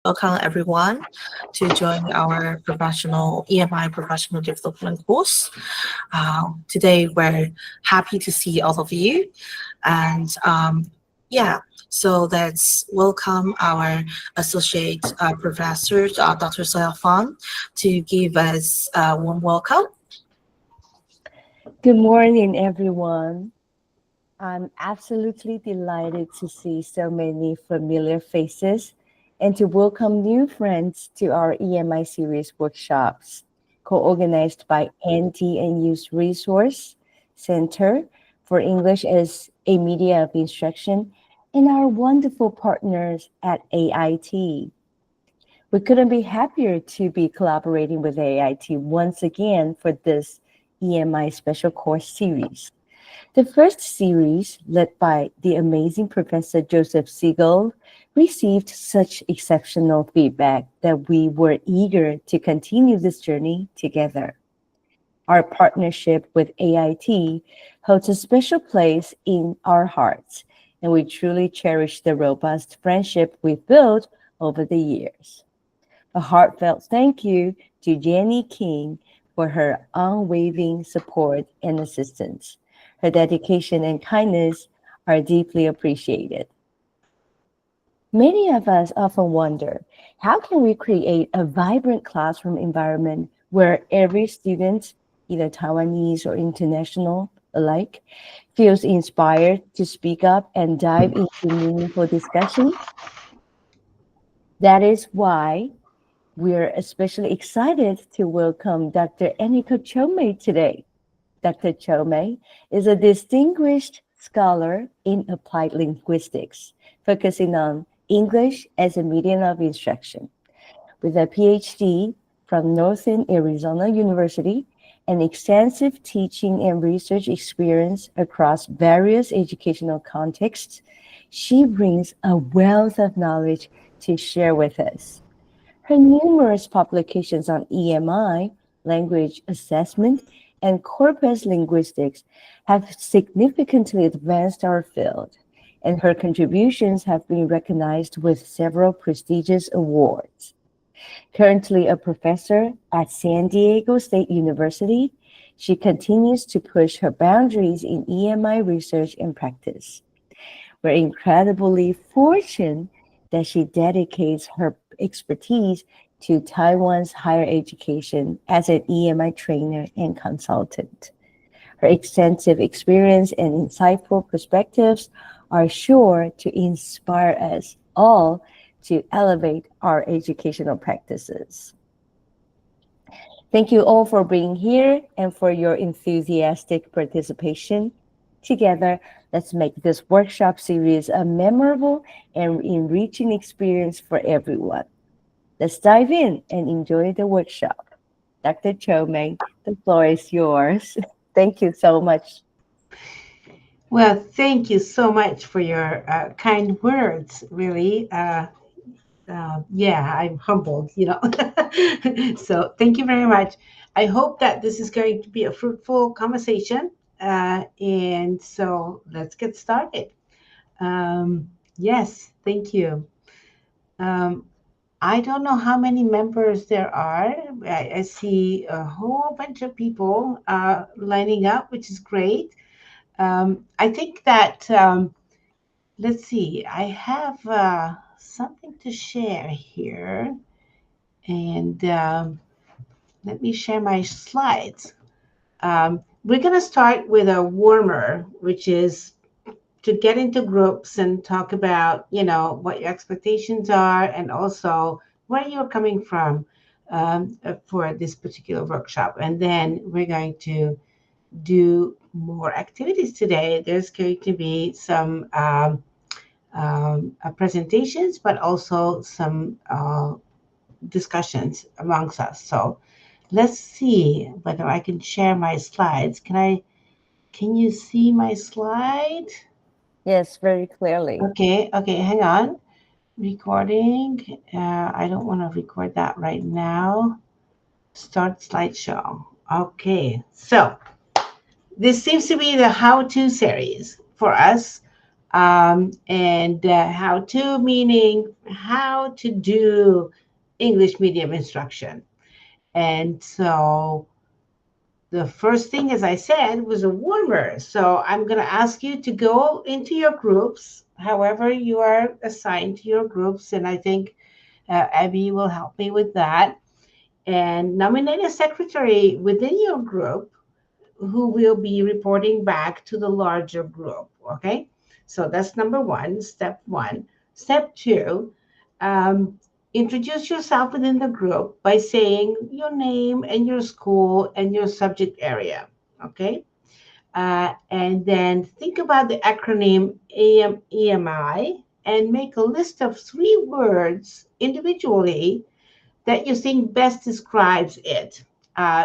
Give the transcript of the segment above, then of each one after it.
Welcome everyone to join our professional EMI professional development course. Today we're happy to see all of you, and so let's welcome our associate professor, Dr. Soya Fan, to give us a warm welcome. Good morning, everyone. I'm absolutely delighted to see so many familiar faces and to welcome new friends to our EMI series workshops, co-organized by NT and Youth Resource Center for English as a Media of Instruction and our wonderful partners at AIT. We couldn't be happier to be collaborating with AIT once again for this EMI special course series. The first series, led by the amazing Professor Joseph Siegel, received such exceptional feedback that we were eager to continue this journey together. Our partnership with AIT holds a special place in our hearts, and we truly cherish the robust friendship we've built over the years. A heartfelt thank you to Jenny King for her unwavering support and assistance. Her dedication and kindness are deeply appreciated. Many of us often wonder, how can we create a vibrant classroom environment where every student, either Taiwanese or international alike, feels inspired to speak up and dive into meaningful discussion? That is why we're especially excited to welcome Dr. Eniko Csomay today. Dr. Csomay is a distinguished scholar in applied linguistics, focusing on English as a medium of instruction. With a PhD from Northern Arizona University and extensive teaching and research experience across various educational contexts, she brings a wealth of knowledge to share with us. Her numerous publications on EMI, language assessment, and corpus linguistics have significantly advanced our field, and her contributions have been recognized with several prestigious awards. Currently a professor at San Diego State University, she continues to push her boundaries in EMI research and practice. We're incredibly fortunate that she dedicates her expertise to Taiwan's higher education as an EMI trainer and consultant. Her extensive experience and insightful perspectives are sure to inspire us all to elevate our educational practices. Thank you all for being here and for your enthusiastic participation. Together, let's make this workshop series a memorable and enriching experience for everyone. Let's dive in and enjoy the workshop. Dr. Csomay, the floor is yours. Thank you so much. Well, thank you so much for your kind words, really. I'm humbled, So thank you very much. I hope that this is going to be a fruitful conversation. And so let's get started. Yes, thank you. I don't know how many members there are. I see a whole bunch of people lining up, which is great. I think that, let's see, I have something to share here. And let me share my slides. We're going to start with a warmer, which is to get into groups and talk about, what your expectations are and also where you're coming from for this particular workshop. And then we're going to do more activities today. There's going to be some presentations, but also some discussions amongst us. So let's see whether I can share my slides. Can you see my slide? Yes, very clearly. Okay, hang on. Recording. I don't want to record that right now. Start slideshow. Okay, so this seems to be the how-to series for us. And how to, meaning how to do English medium instruction. And so the first thing, as I said, was a warmer. So I'm going to ask you to go into your groups, however you are assigned to your groups. And I think Abby will help me with that. And nominate a secretary within your group who will be reporting back to the larger group. Okay. So that's number one, step one. Step two, um, introduce yourself within the group by saying your name and your school and your subject area. Okay. And then think about the acronym EMI and make a list of 3 words individually that you think best describes it.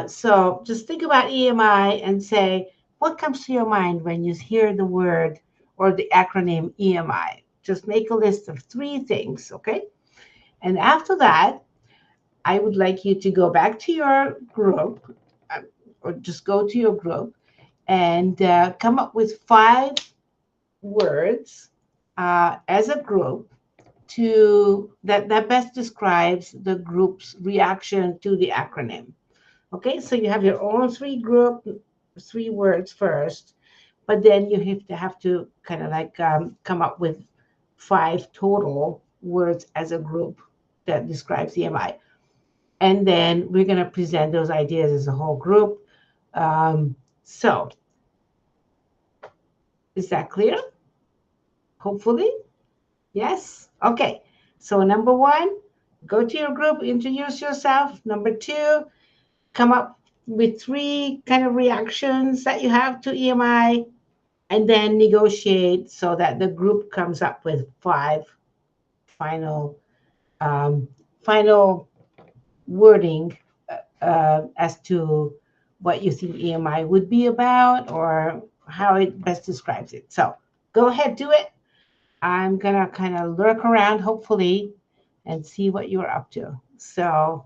So just think about EMI and say, what comes to your mind when you hear the word or the acronym EMI? Just make a list of 3 things, okay? And after that, I would like you to go back to your group or just go to your group and come up with 5 words as a group to that best describes the group's reaction to the acronym. Okay, so you have your own 3 words first, but then you have to kind of like come up with 5 total words as a group that describes EMI. And then we're going to present those ideas as a whole group. So is that clear? Hopefully. Yes? Okay. So number one, go to your group, introduce yourself. Number two, come up with 3 kind of reactions that you have to EMI, and then negotiate so that the group comes up with 5 final um, final wording as to what you think EMI would be about or how it best describes it. So go ahead, do it. I'm gonna kind of lurk around, hopefully, and see what you're up to. So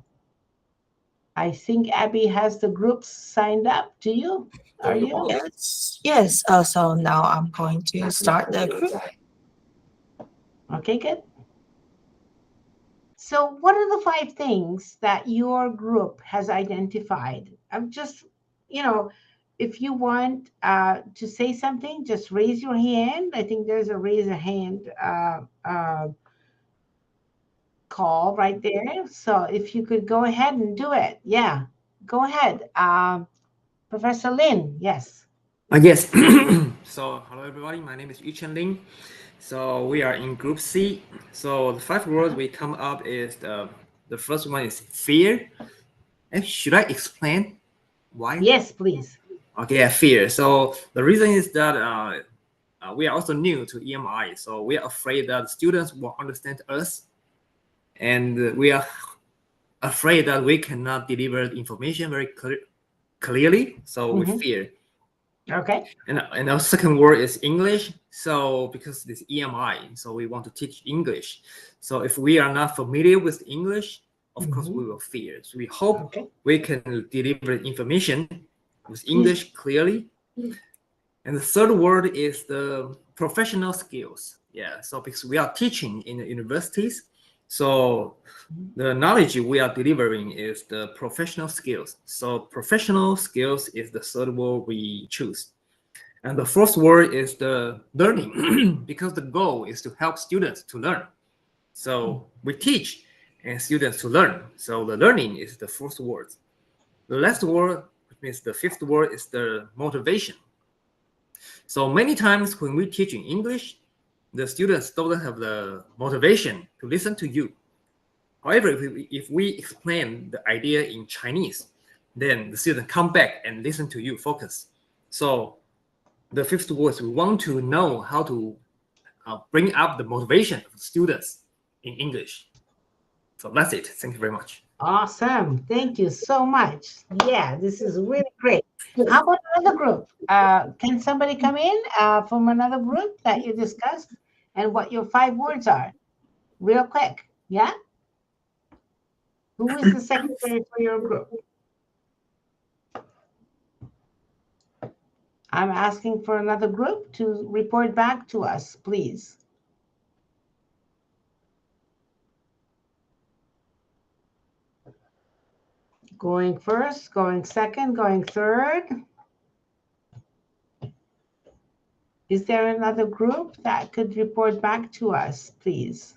I think Abby has the groups signed up. Do you? Are you? Yes, yes. So now I'm going to start the group. Okay, good. So what are the 5 things that your group has identified? I'm just, you know, if you want to say something, just raise your hand. I think there's a raise a hand call right there. So if you could go ahead and do it. Yeah, go ahead. Professor Lin, yes. Yes. So, hello everybody. My name is Yuchen Lin. So we are in Group C. So the 5 words we come up is the first one is fear. And should I explain why? Yes, please. Okay, yeah, fear. So the reason is that we are also new to EMI, so we are afraid that students won't understand us, and we are afraid that we cannot deliver the information very clearly. So we fear. Okay. And our second word is English. So because this EMI, so we want to teach English. So if we are not familiar with English, of course we will fear. So we hope we can deliver information with English clearly. And the third word is the professional skills. Yeah. So because we are teaching in the universities, so the knowledge we are delivering is the professional skills. So professional skills is the third word we choose. And the fourth word is the learning, because the goal is to help students to learn. So we teach and students to learn. So the learning is the fourth word. The last word, which means the fifth word, is the motivation. So many times when we teach in English, the students don't have the motivation to listen to you. However, if we explain the idea in Chinese, then the student come back and listen to you, focus. So the fifth word, we want to know how to bring up the motivation of the students in English. So that's it. Thank you very much. Awesome. Thank you so much. Yeah, this is really great. How about another group? Can somebody come in from another group that you discussed and what your 5 words are? Real quick. Yeah? Who is the secretary for your group? I'm asking for another group to report back to us, please. Going first, going second, going third. Is there another group that could report back to us, please?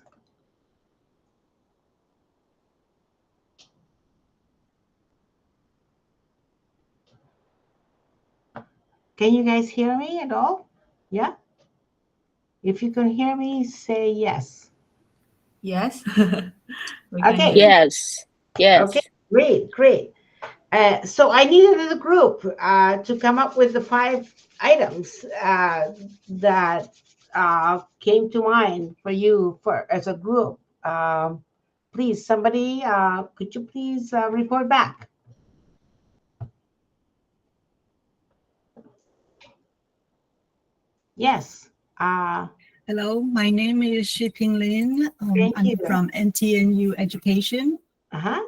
Can you guys hear me at all? Yeah? If you can hear me, say yes. Yes. Okay. Yes. Yes. Okay, great, great. So I need another group to come up with the 5 items that came to mind for you as a group. Please, somebody, could you please report back? Yes. Hello, my name is Shiping Lin. Thank I'm you. from NTNU Education. Uh-huh.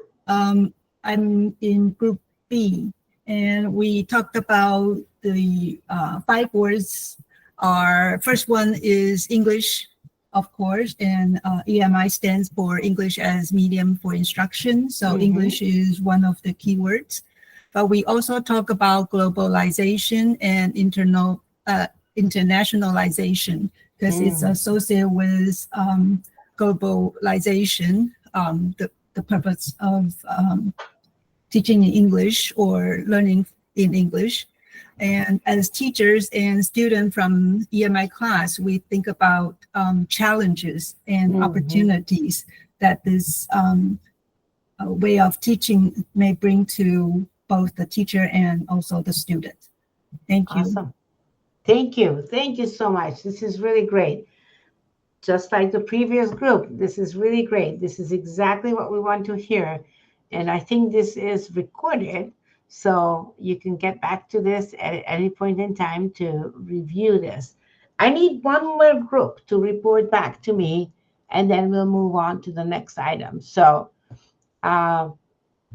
I'm in Group B, and we talked about the 5 words. Our first one is English, of course, and EMI stands for English as Medium for Instruction. So English is one of the key words. But we also talk about globalization and internationalization, because it's associated with globalization, the purpose of teaching in English or learning in English. And as teachers and students from EMI class, we think about challenges and opportunities that this way of teaching may bring to both the teacher and also the student. Thank you. Awesome. Thank you. Thank you so much. This is really great. Just like the previous group, this is really great. This is exactly what we want to hear. And I think this is recorded, so you can get back to this at any point in time to review this. I need one more group to report back to me, and then we'll move on to the next item. So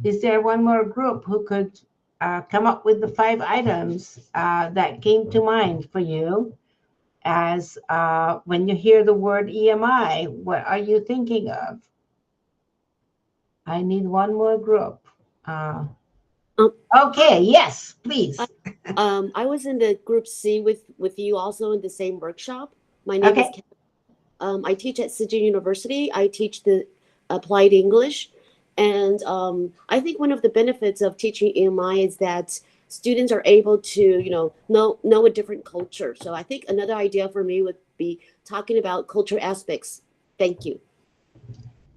is there one more group who could come up with the 5 items that came to mind for you as when you hear the word EMI? What are you thinking of? I need one more group. Okay, yes, please. I was in the group C with you also in the same workshop. My name is Kim. I teach at Sijin University. I teach the applied English. And I think one of the benefits of teaching EMI is that students are able to, know a different culture. So I think another idea for me would be talking about culture aspects. Thank you.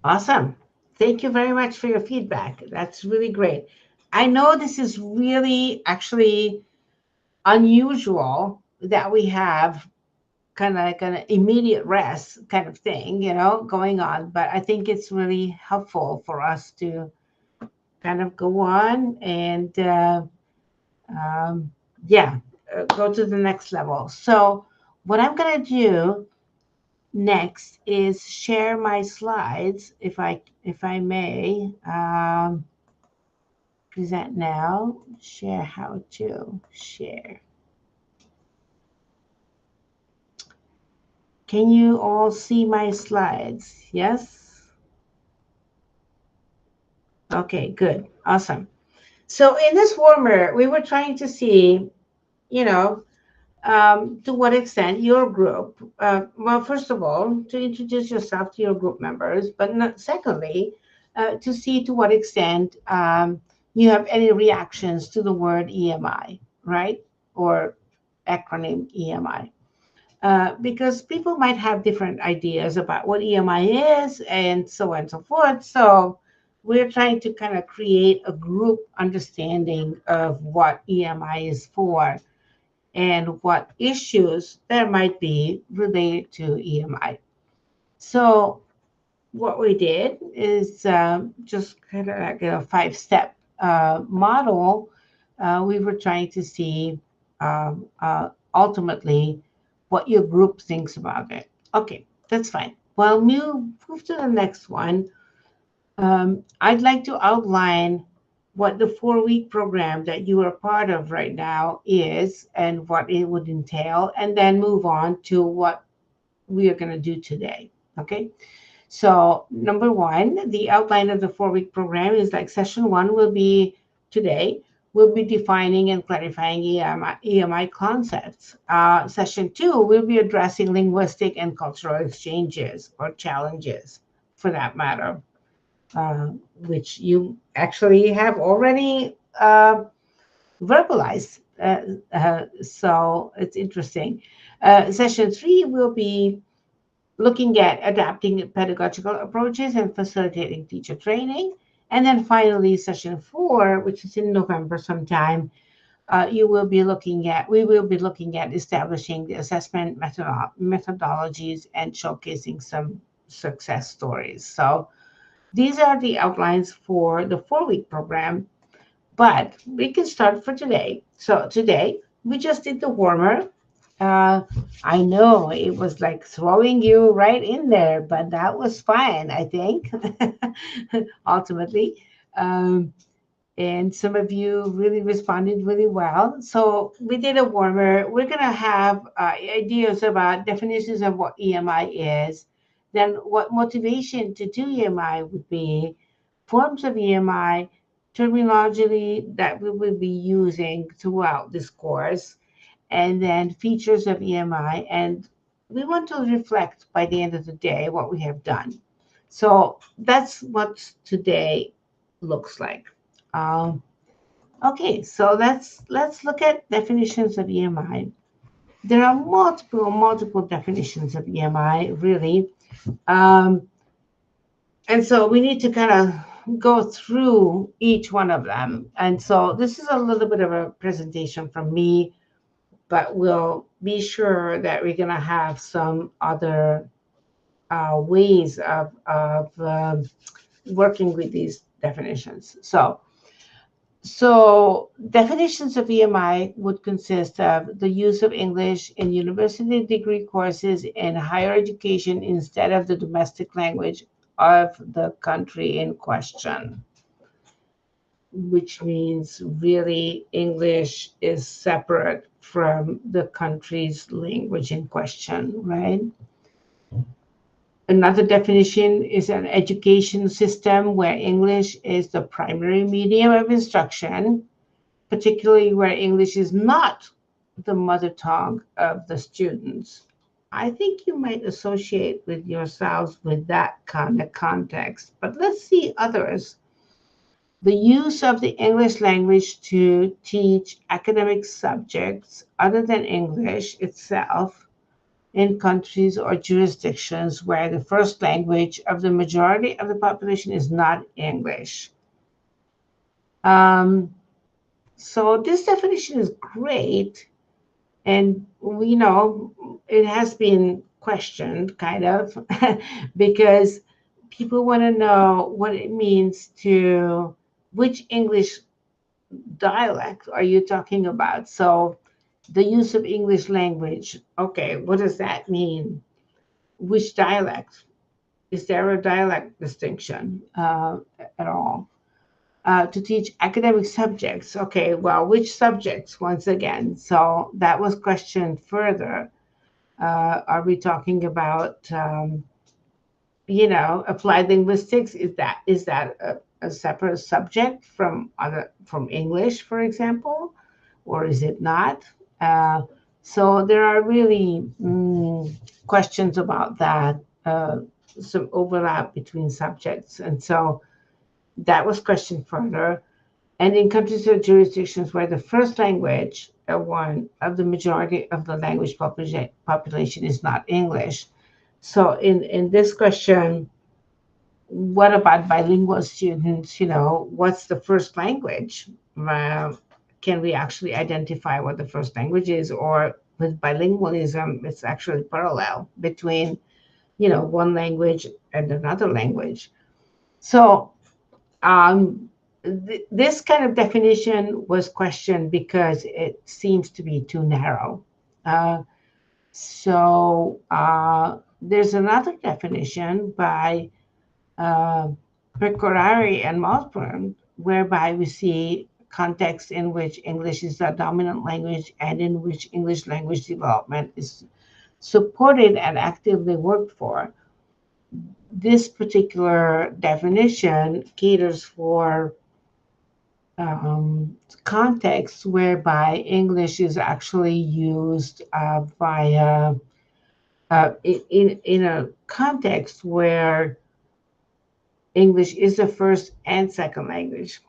Awesome. Thank you very much for your feedback. That's really great. I know this is really actually unusual that we have kind of like an immediate rest kind of thing, going on. But I think it's really helpful for us to kind of go on and, go to the next level. So what I'm going to do next is share my slides, if I may. Present now. Share how to share. Can you all see my slides? Yes? Okay, good. Awesome. So in this warmer, we were trying to see, to what extent your group, well, first of all, to introduce yourself to your group members, but secondly, to see to what extent you have any reactions to the word EMI, right? Or acronym EMI. Because people might have different ideas about what EMI is and so on and so forth. So we're trying to kind of create a group understanding of what EMI is for and what issues there might be related to EMI. So what we did is just kind of like a 5-step model. We were trying to see ultimately what your group thinks about it. Okay, that's fine. Well, move to the next one. I'd like to outline what the 4-week program that you are part of right now is and what it would entail, and then move on to what we are going to do today. Okay. So number one, the outline of the 4-week program is like session 1 will be today. We'll be defining and clarifying EMI concepts. Session 2, we'll be addressing linguistic and cultural exchanges or challenges for that matter, which you actually have already verbalized. So it's interesting. Session 3 will be looking at adapting pedagogical approaches and facilitating teacher training. And then finally, session 4, which is in November sometime, we will be looking at establishing the assessment methodologies and showcasing some success stories. So these are the outlines for the 4-week program, but we can start for today. So today we just did the warmer. I know it was like throwing you right in there, but that was fine, I think, ultimately. And some of you really responded really well. So we did a warmer. We're going to have ideas about definitions of what EMI is, then what motivation to do EMI would be, forms of EMI, terminology that we will be using throughout this course, and then features of EMI. And we want to reflect by the end of the day what we have done. So that's what today looks like. Okay, so let's look at definitions of EMI. There are multiple definitions of EMI, really. And so we need to kind of go through each one of them. And so this is a little bit of a presentation from me, but we'll be sure that we're going to have some other ways of working with these definitions. So definitions of EMI would consist of the use of English in university degree courses in higher education instead of the domestic language of the country in question, which means really English is separate from the country's language in question, right? Another definition is an education system where English is the primary medium of instruction, particularly where English is not the mother tongue of the students. I think you might associate with yourselves with that kind of context, but let's see others. The use of the English language to teach academic subjects other than English itself in countries or jurisdictions where the first language of the majority of the population is not English. So this definition is great, and we know it has been questioned kind of because people want to know what it means to which English dialect are you talking about? So the use of English language, okay, what does that mean? Which dialect? Is there a dialect distinction at all? To teach academic subjects, okay, well, which subjects once again? So that was questioned further. Are we talking about, applied linguistics? Is that a separate subject from English, for example, or is it not? So there are really questions about that, some overlap between subjects. And so that was questioned further. And in countries or jurisdictions where the first language one of the majority of the language population is not English. So in this question, what about bilingual students? What's the first language? Can we actually identify what the first language is? Or with bilingualism, it's actually parallel between, one language and another language. So this kind of definition was questioned because it seems to be too narrow. So there's another definition by Pecorari and Maltburn whereby we see contexts in which English is the dominant language and in which English language development is supported and actively worked for. This particular definition caters for contexts whereby English is actually used in a context where English is the first and second language,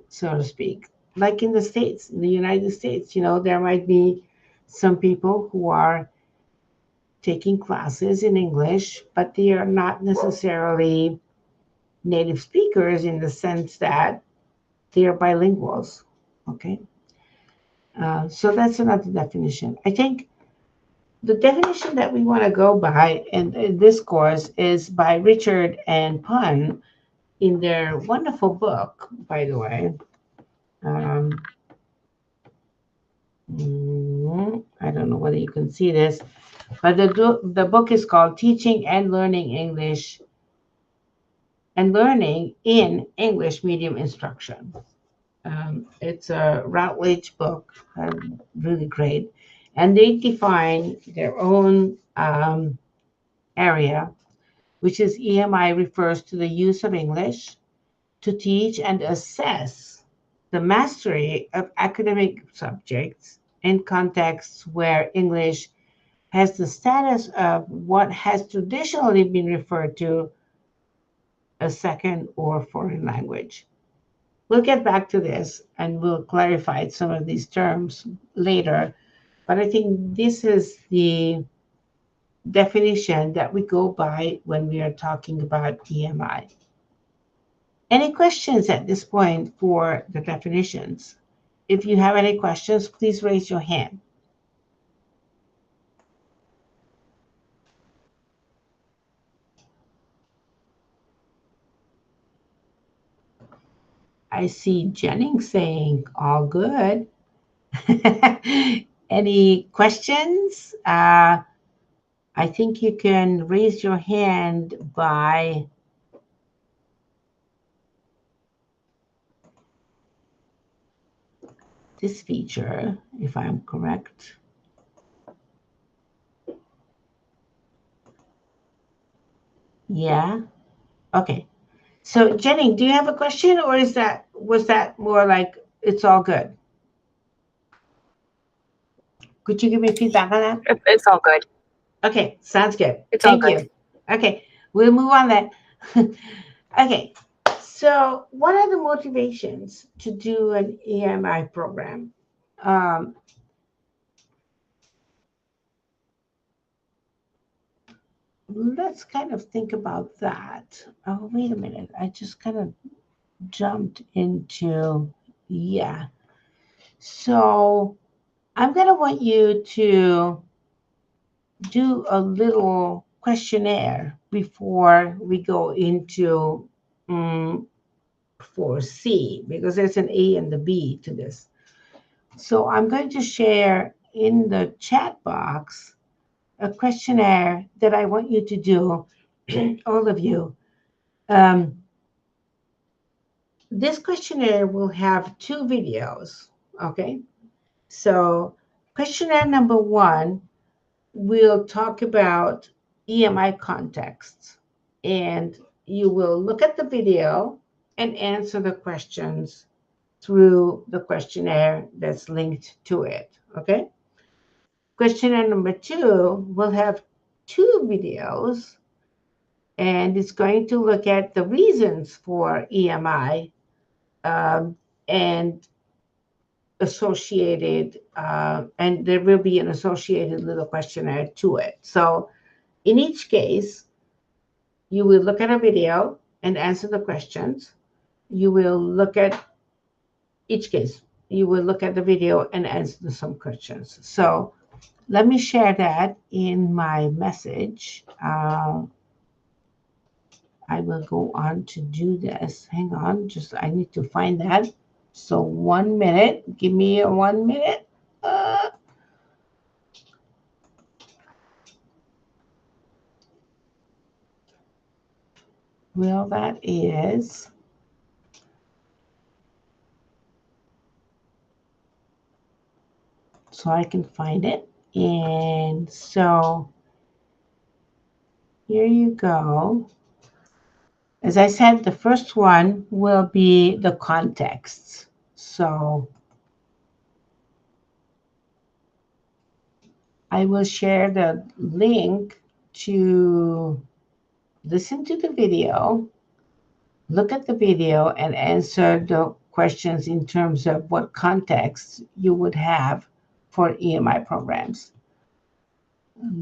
so to speak. Like in the States, in the United States, there might be some people who are taking classes in English, but they are not necessarily native speakers in the sense that they are bilinguals. Okay. So that's another definition. I think the definition that we want to go by in this course is by Richard and Pun in their wonderful book, by the way. I don't know whether you can see this, but the book is called Teaching and Learning English and Learning in English Medium Instruction. It's a Routledge book, really great. And they define their own area, which is EMI refers to the use of English to teach and assess the mastery of academic subjects in contexts where English has the status of what has traditionally been referred to as second or foreign language. We'll get back to this and we'll clarify some of these terms later, but I think this is the definition that we go by when we are talking about EMI. Any questions at this point for the definitions? If you have any questions, please raise your hand. I see Jennings saying, all good. Any questions? I think you can raise your hand by this feature, if I'm correct. Yeah. Okay. So Jenny, do you have a question, or was that more like it's all good? Could you give me feedback on that? It's all good. Okay, sounds good. It's all Thank good. you. Okay, we'll move on then. Okay, so what are the motivations to do an EMI program? Let's kind of think about that. Oh, wait a minute. I just kind of jumped into, yeah. So I'm going to want you to do a little questionnaire before we go into 4C, because there's an A and the B to this. So I'm going to share in the chat box a questionnaire that I want you to do, all of you. This questionnaire will have 2 videos, okay? So questionnaire number 1, we'll talk about EMI contexts, and you will look at the video and answer the questions through the questionnaire that's linked to it, okay? Questionnaire number 2 will have 2 videos, and it's going to look at the reasons for EMI and associated, and there will be an associated little questionnaire to it. So in each case, you will look at a video and answer the questions. You will look at each case. You will look at the video and answer some questions. So let me share that in my message. I will go on to do this. Hang on, I need to find that. So 1 minute. Give me a 1 minute. Well, that is so I can find it. And so here you go. As I said, the first one will be the context. So I will share the link to listen to the video, look at the video, and answer the questions in terms of what context you would have for EMI programs.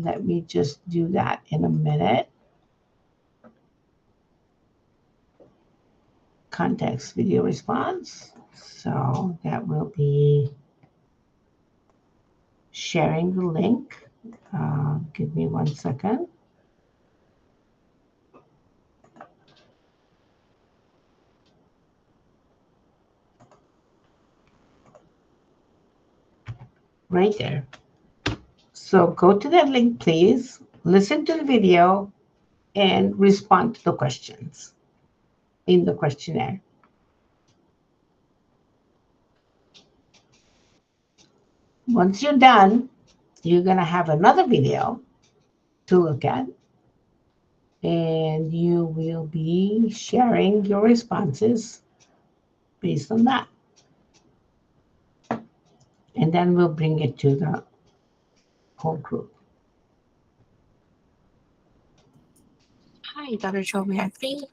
Let me just do that in a minute. Context video response. So that will be sharing the link. Give me 1 second. Right there. So go to that link, please. Listen to the video and respond to the questions in the questionnaire. Once you're done, you're going to have another video to look at, and you will be sharing your responses based on that. And then we'll bring it to the whole group. Hi, Dr. Csomay. I think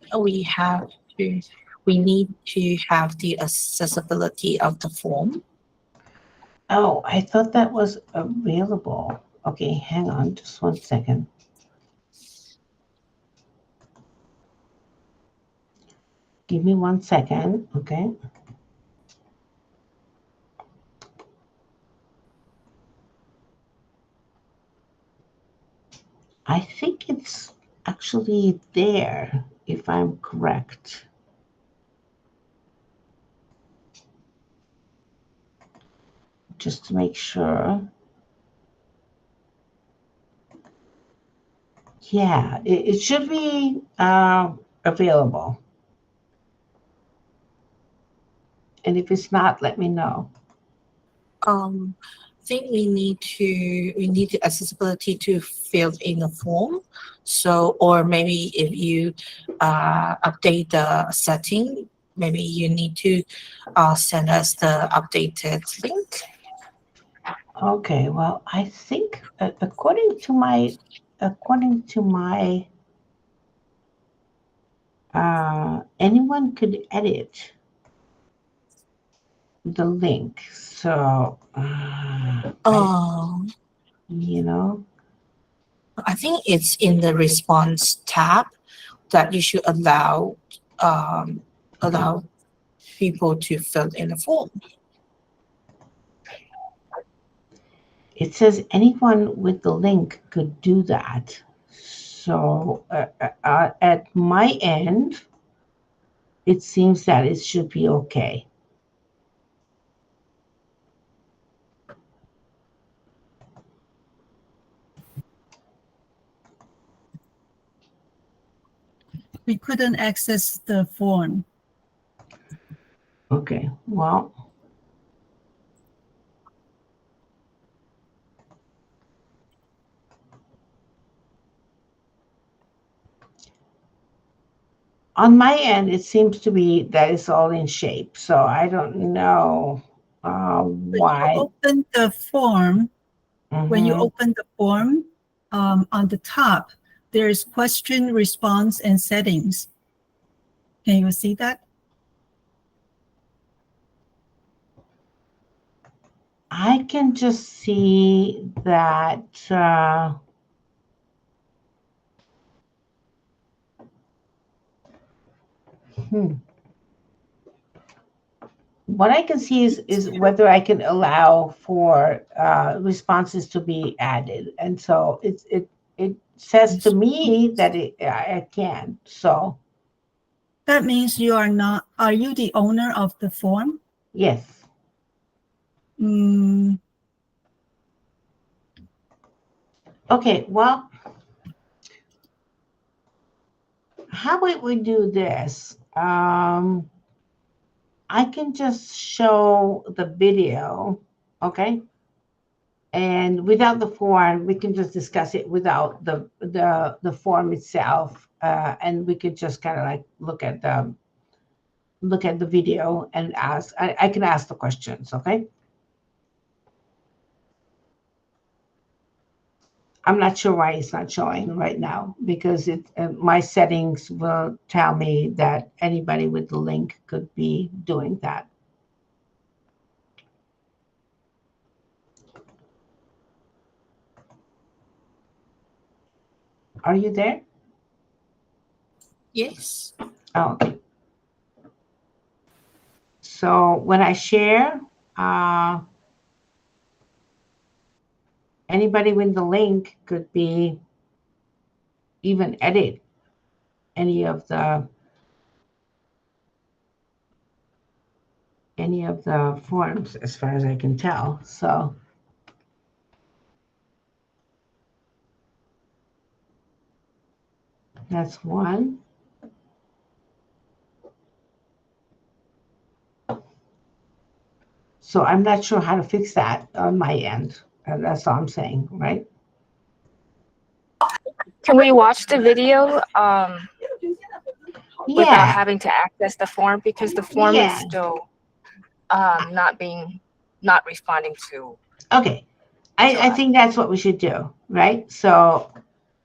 we need to have the accessibility of the form. Oh, I thought that was available. Okay, hang on just 1 second. Give me 1 second, okay? I think it's actually there, if I'm correct. Just to make sure. Yeah, it should be available. And if it's not, let me know. I think we need the accessibility to fill in a form. So, or maybe if you update the setting, maybe you need to send us the updated link. Okay, well, I think according to my anyone could edit the link. So you know, I think it's in the response tab that you should allow people to fill in the form. it says anyone with the link could do that. So at my end, it seems that it should be okay. We couldn't access the form. Okay, well, on my end, it seems to be that it's all in shape. So I don't know why. When you open the form, when you Mhm. open the form, on the top, there's question, response, and settings. Can you see that? I can just see that what I can see is whether I can allow for responses to be added, and so it says to me that I can. So That means you are not. Are you the owner of the form? yes. Okay. Well, how about we do this? I can just show the video, okay? And without the form, we can just discuss it without the form itself, and we could just kind of like look at the video and ask. I can ask the questions, okay? I'm not sure why it's not showing right now, because my settings will tell me that anybody with the link could be doing that. Are you there? Yes. Oh, okay. So when I share, anybody with the link could be even edit any of the forms, as far as I can tell. So that's one. So I'm not sure how to fix that on my end. That's all I'm saying, right? Can we watch the video without Yeah, having to access the form, because the form Yeah. is still not responding to? okay. I think that's what we should do, right? So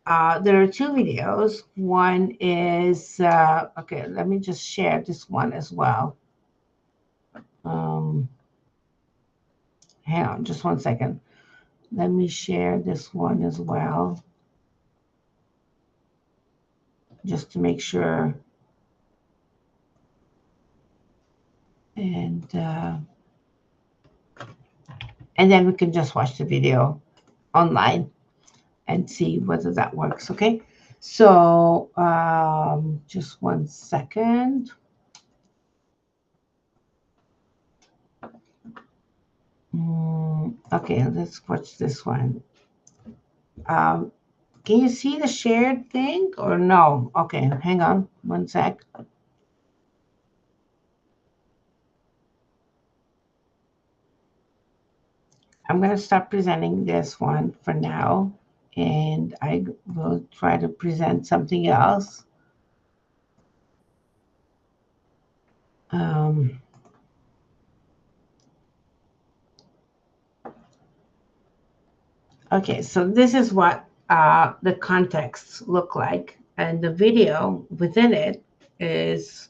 there are two videos. One is, okay, let me just share this one as well. Hang on just one second. Let me share this one as well, just to make sure. And then we can just watch the video online and see whether that works, okay? So just one second. Okay, let's watch this one. Can you see the shared thing or no? Okay, hang on one sec. I'm going to stop presenting this one for now, and I will try to present something else. Okay, so this is what the contexts look like, and the video within it is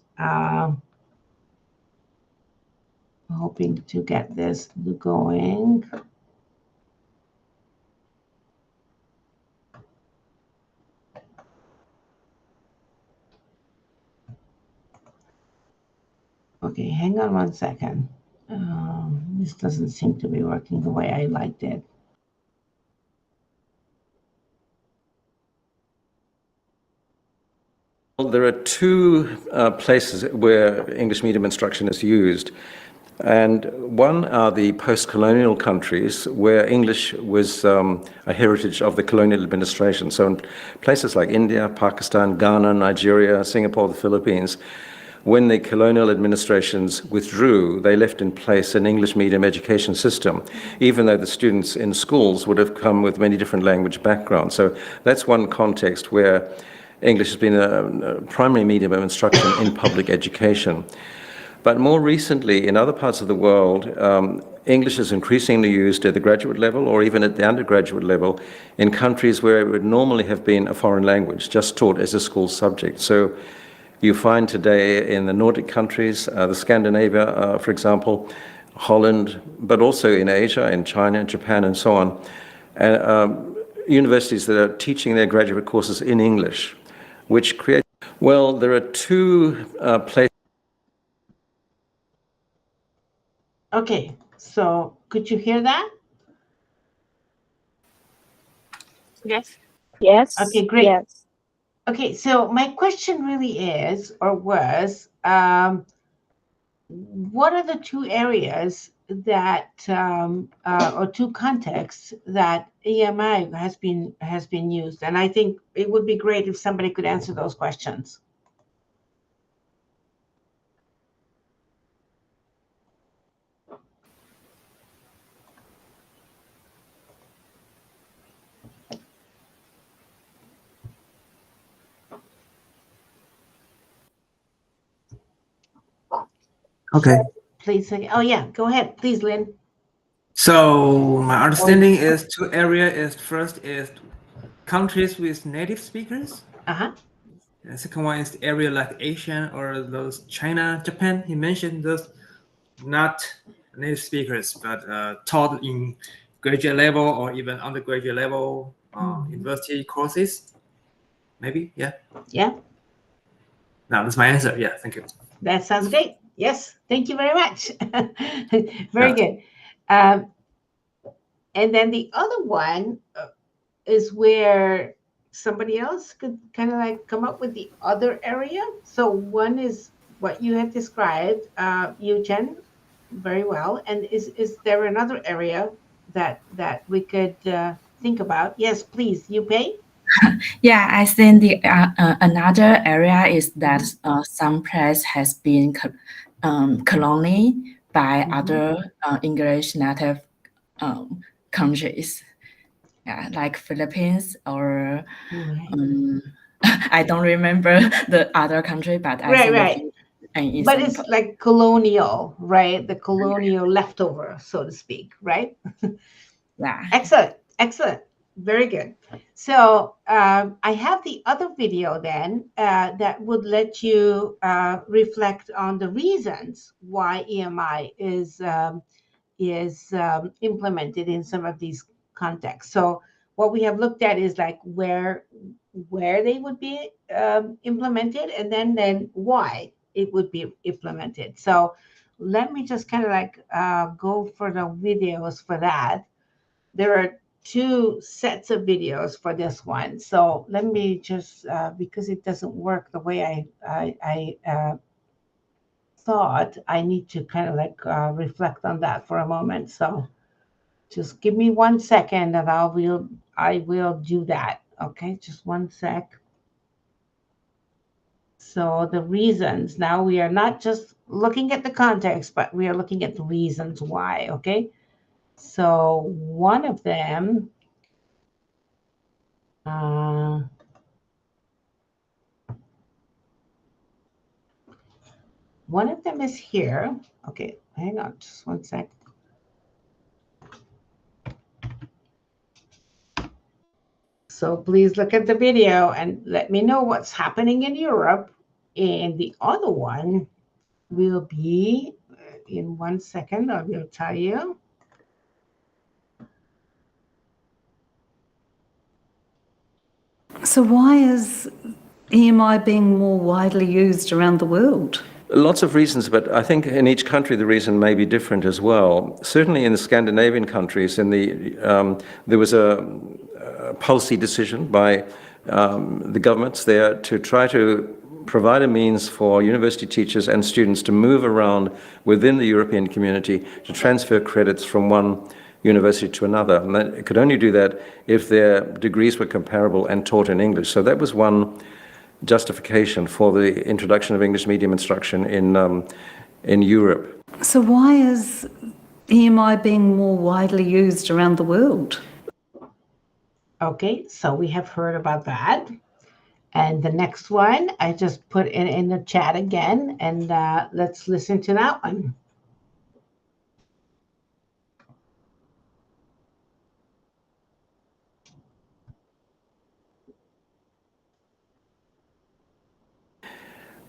hoping to get this going. Okay, hang on one second. This doesn't seem to be working the way I liked it. Well, there are two places where English medium instruction is used. And one are the post-colonial countries where English was a heritage of the colonial administration. So in places like India, Pakistan, Ghana, Nigeria, Singapore, the Philippines, when the colonial administrations withdrew, they left in place an English medium education system, even though the students in schools would have come with many different language backgrounds. So that's one context where English has been a primary medium of instruction in public education. But more recently, in other parts of the world, English is increasingly used at the graduate level or even at the undergraduate level in countries where it would normally have been a foreign language, just taught as a school subject. So you find today in the Nordic countries, the Scandinavia, for example, Holland, but also in Asia, in China, Japan, and so on, universities that are teaching their graduate courses in English, which create, well, there are two places. Okay, so could you hear that? Yes. Yes. Okay, great. Yes. Okay, so my question really is, or was, what are the two areas that, or two contexts that EMI has been used? And I think it would be great if somebody could answer those questions. Okay. Please. Oh, yeah. Go ahead, please, Lynn. So my understanding is two areas is first is countries with native speakers. Uh-huh. And the second one is the area like Asian or those China, Japan. He mentioned those not native speakers, but taught in graduate level or even undergraduate level university courses. Maybe, yeah. Yeah. No, that's my answer. Yeah, thank you. That sounds great. Yes, thank you very much. Very good. And then the other one is where somebody else could kind of like come up with the other area. So one is what you had described, Chen, very well. And is there another area that we could think about? Yes, please, you pay. Yeah, I think the another area is that some place has been colonial by other English native countries, yeah, like Philippines or I don't remember the other country, but I think Right. But it's like colonial, right? The colonial leftover, so to speak, right? Yeah. Excellent. Very good. So I have the other video then that would let you reflect on the reasons why EMI is implemented in some of these contexts. So what we have looked at is like where they would be implemented, and then why it would be implemented. So let me just kind of like go for the videos for that. There are two sets of videos for this one. So let me just, because it doesn't work the way I thought, I need to kind of like reflect on that for a moment. So just give me 1 second and I will do that. Okay, just 1 sec. So the reasons, now we are not just looking at the context, but we are looking at the reasons why, okay? So one of them, is here. Okay, hang on just 1 sec. So please look at the video and let me know what's happening in Europe. And the other one will be in 1 second, I will tell you. So why is EMI being more widely used around the world? Lots of reasons, but I think in each country the reason may be different as well. Certainly in the Scandinavian countries, there was a policy decision by the governments there to try to provide a means for university teachers and students to move around within the European community to transfer credits from one university to another. And they could only do that if their degrees were comparable and taught in English. So that was one justification for the introduction of English medium instruction in Europe. So why is EMI being more widely used around the world? Okay, so we have heard about that. And the next one, I just put in the chat again, and let's listen to that one.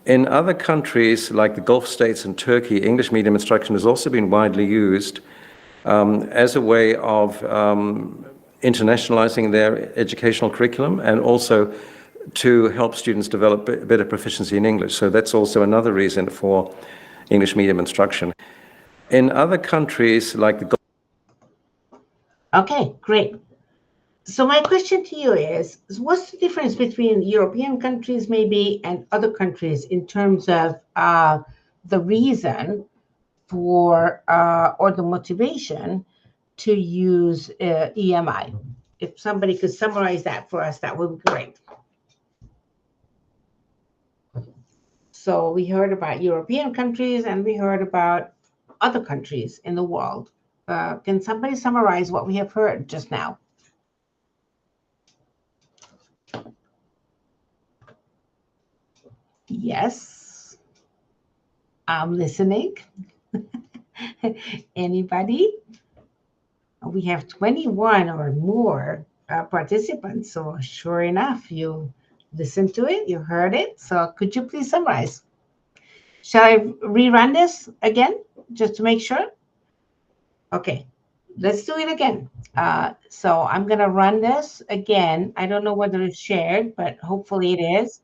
In other countries, like the Gulf states and Turkey, English medium instruction has also been widely used as a way of internationalizing their educational curriculum and also to help students develop better proficiency in English. So that's also another reason for English medium instruction. In other countries, like the Gulf. Okay, great. So my question to you is what's the difference between European countries maybe and other countries in terms of the reason for or the motivation to use EMI? If somebody could summarize that for us, that would be great. So we heard about European countries and we heard about other countries in the world. Can somebody summarize what we have heard just now? Yes. I'm listening. Anybody? We have 21 or more participants. So sure enough, you listened to it, you heard it. So could you please summarize? Shall I rerun this again, just to make sure? Okay, let's do it again. So I'm going to run this again. I don't know whether it's shared, but hopefully it is.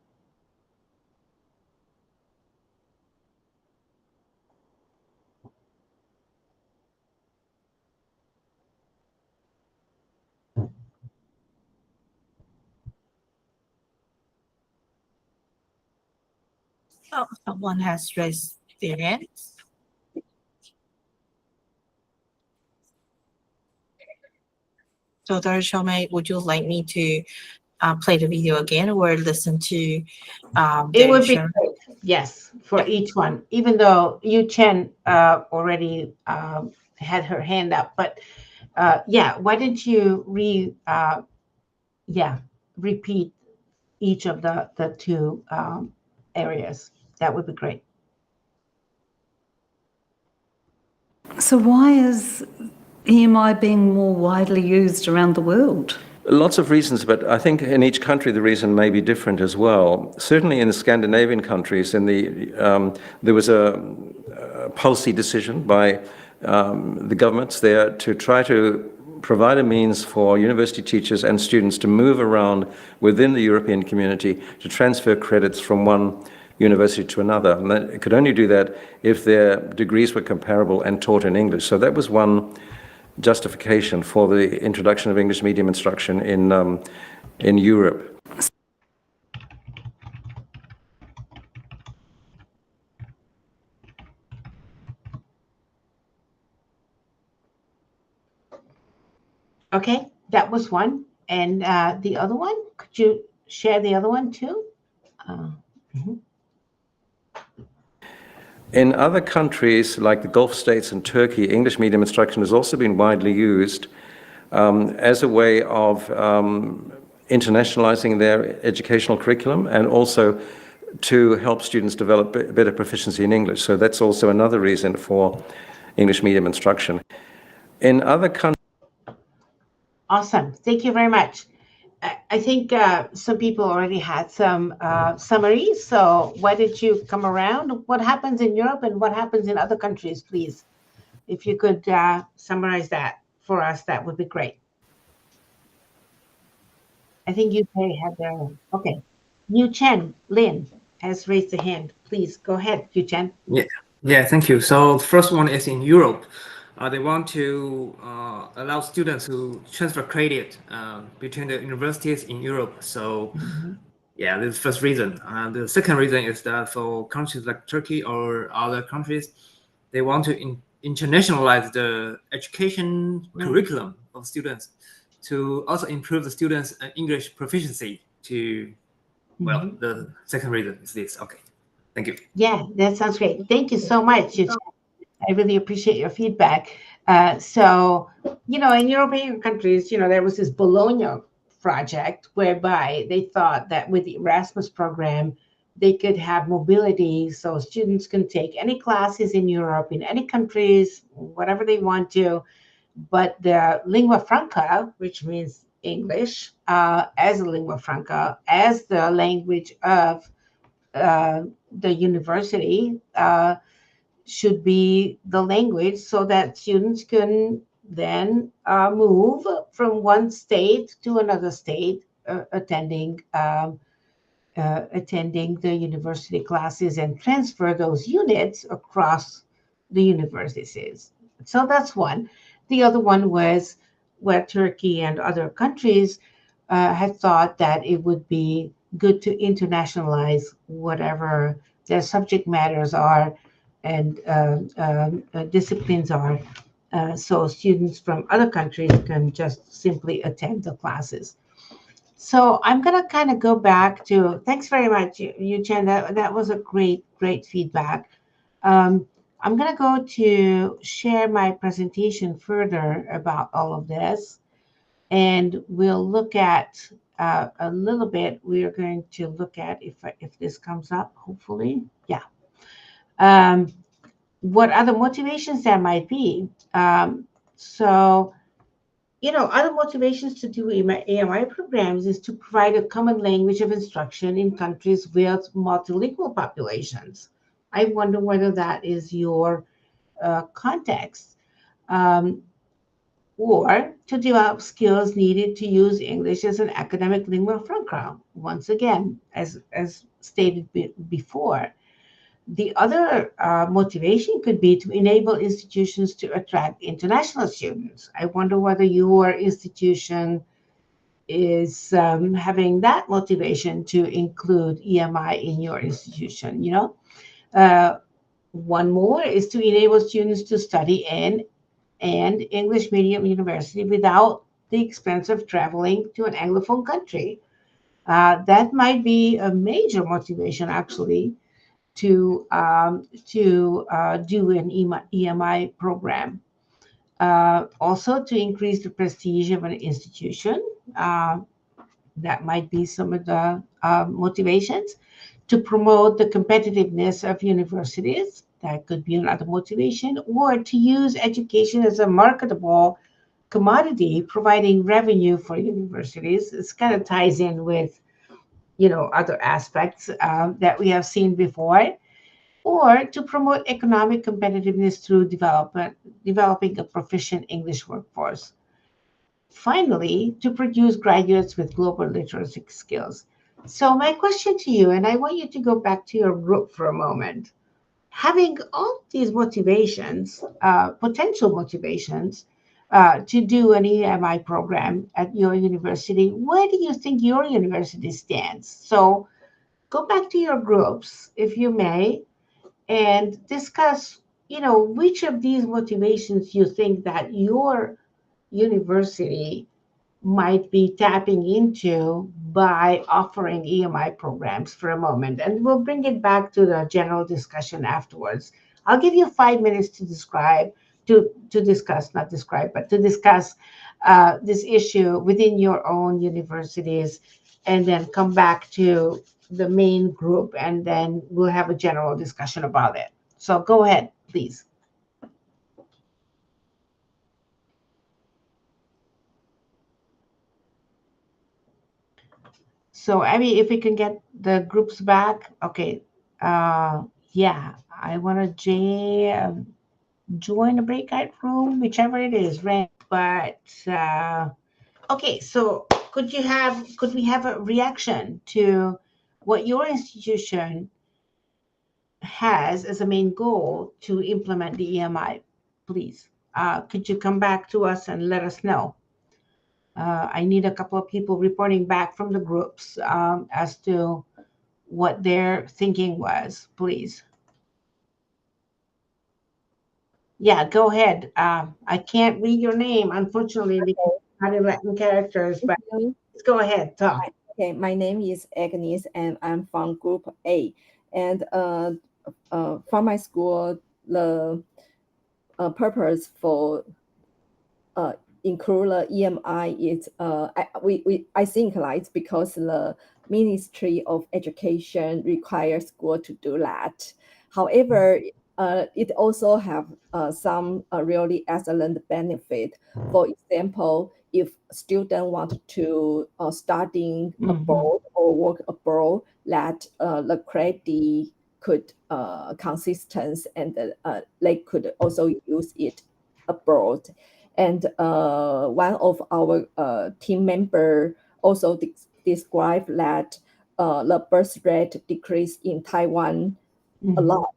Oh, someone has raised their hand. So Dr. Csomay, would you like me to play the video again or listen to It would be share? great, yes, for each one, even though Yu Chen already had her hand up. But yeah, why don't you repeat each of the two areas? That would be great. So why is EMI being more widely used around the world? Lots of reasons, but I think in each country the reason may be different as well. Certainly in the Scandinavian countries, there was a policy decision by the governments there to try to provide a means for university teachers and students to move around within the European community to transfer credits from one university to another. And they could only do that if their degrees were comparable and taught in English. So that was one justification for the introduction of English medium instruction in Europe. Okay, that was one. And the other one, could you share the other one too? In other countries like the Gulf states and Turkey, English medium instruction has also been widely used as a way of internationalizing their educational curriculum and also to help students develop better proficiency in English. So that's also another reason for English medium instruction. In other countries, Awesome. Thank you very much. I think some people already had some summaries. So why did you come around? What happens in Europe and what happens in other countries, please? If you could summarize that for us, that would be great. I think you had their, okay. Yu Chen, Lin has raised a hand. Please go ahead, Yu Chen. Yeah, thank you. So the first one is in Europe. They want to allow students to transfer credit between the universities in Europe. So yeah, this is the first reason. And the second reason is that for countries like Turkey or other countries, they want to internationalize the education curriculum of students to also improve the students' English proficiency to, well, the second reason is this. Okay, thank you. Yeah, that sounds great. Thank you so much, Yu Chen. I really appreciate your feedback. So, in European countries, there was this Bologna project whereby they thought that with the Erasmus program, they could have mobility so students can take any classes in Europe, in any countries, whatever they want to. But the lingua franca, which means English, as a lingua franca, as the language of the university, should be the language so that students can then move from one state to another state, attending the university classes and transfer those units across the universities. So that's one. The other one was where Turkey and other countries had thought that it would be good to internationalize whatever their subject matters are and disciplines are, so students from other countries can just simply attend the classes. So I'm going to kind of go back to, thanks very much, Yu Chen. That was a great feedback. I'm going to go to share my presentation further about all of this. And we'll look at a little bit. We are going to look at if this comes up, hopefully. Yeah. What other motivations there might be. So, other motivations to do AMI programs is to provide a common language of instruction in countries with multilingual populations. I wonder whether that is your context. Or to develop skills needed to use English as an academic lingua franca. Once again, as stated before, the other motivation could be to enable institutions to attract international students. I wonder whether your institution is having that motivation to include EMI in your institution. One more is to enable students to study in and English medium university without the expense of traveling to an Anglophone country. That might be a major motivation, actually, to do an EMI program. Also, to increase the prestige of an institution. That might be some of the motivations. To promote the competitiveness of universities. That could be another motivation, or to use education as a marketable commodity, providing revenue for universities. This kind of ties in with, other aspects that we have seen before, or to promote economic competitiveness through developing a proficient English workforce. Finally, to produce graduates with global literacy skills. So my question to you, and I want you to go back to your group for a moment, having all these motivations, potential motivations, to do an EMI program at your university, where do you think your university stands? So go back to your groups, if you may, and discuss, which of these motivations you think that your university might be tapping into by offering EMI programs for a moment. And we'll bring it back to the general discussion afterwards. I'll give you 5 minutes to describe, to discuss, not describe, but to discuss this issue within your own universities, and then come back to the main group, and then we'll have a general discussion about it. So go ahead, please. So, Abby, if we can get the groups back, okay. Yeah, I want to join a breakout room, whichever it is, right? But okay, so could we have a reaction to what your institution has as a main goal to implement the EMI, please? Could you come back to us and let us know? I need a couple of people reporting back from the groups as to what their thinking was, please. Yeah, go ahead. I can't read your name, unfortunately, because it's not in Latin characters, but let's go ahead, talk. Okay, my name is Agnes, and I'm from Group A. And from my school, the purpose for include the EMI is I think like it's because the Ministry of Education requires school to do that. However, it also have some really excellent benefit. For example, if students want to study abroad or work abroad, that the credit could consistent, and they could also use it abroad. And one of our team member also described that the birth rate decreased in Taiwan a lot.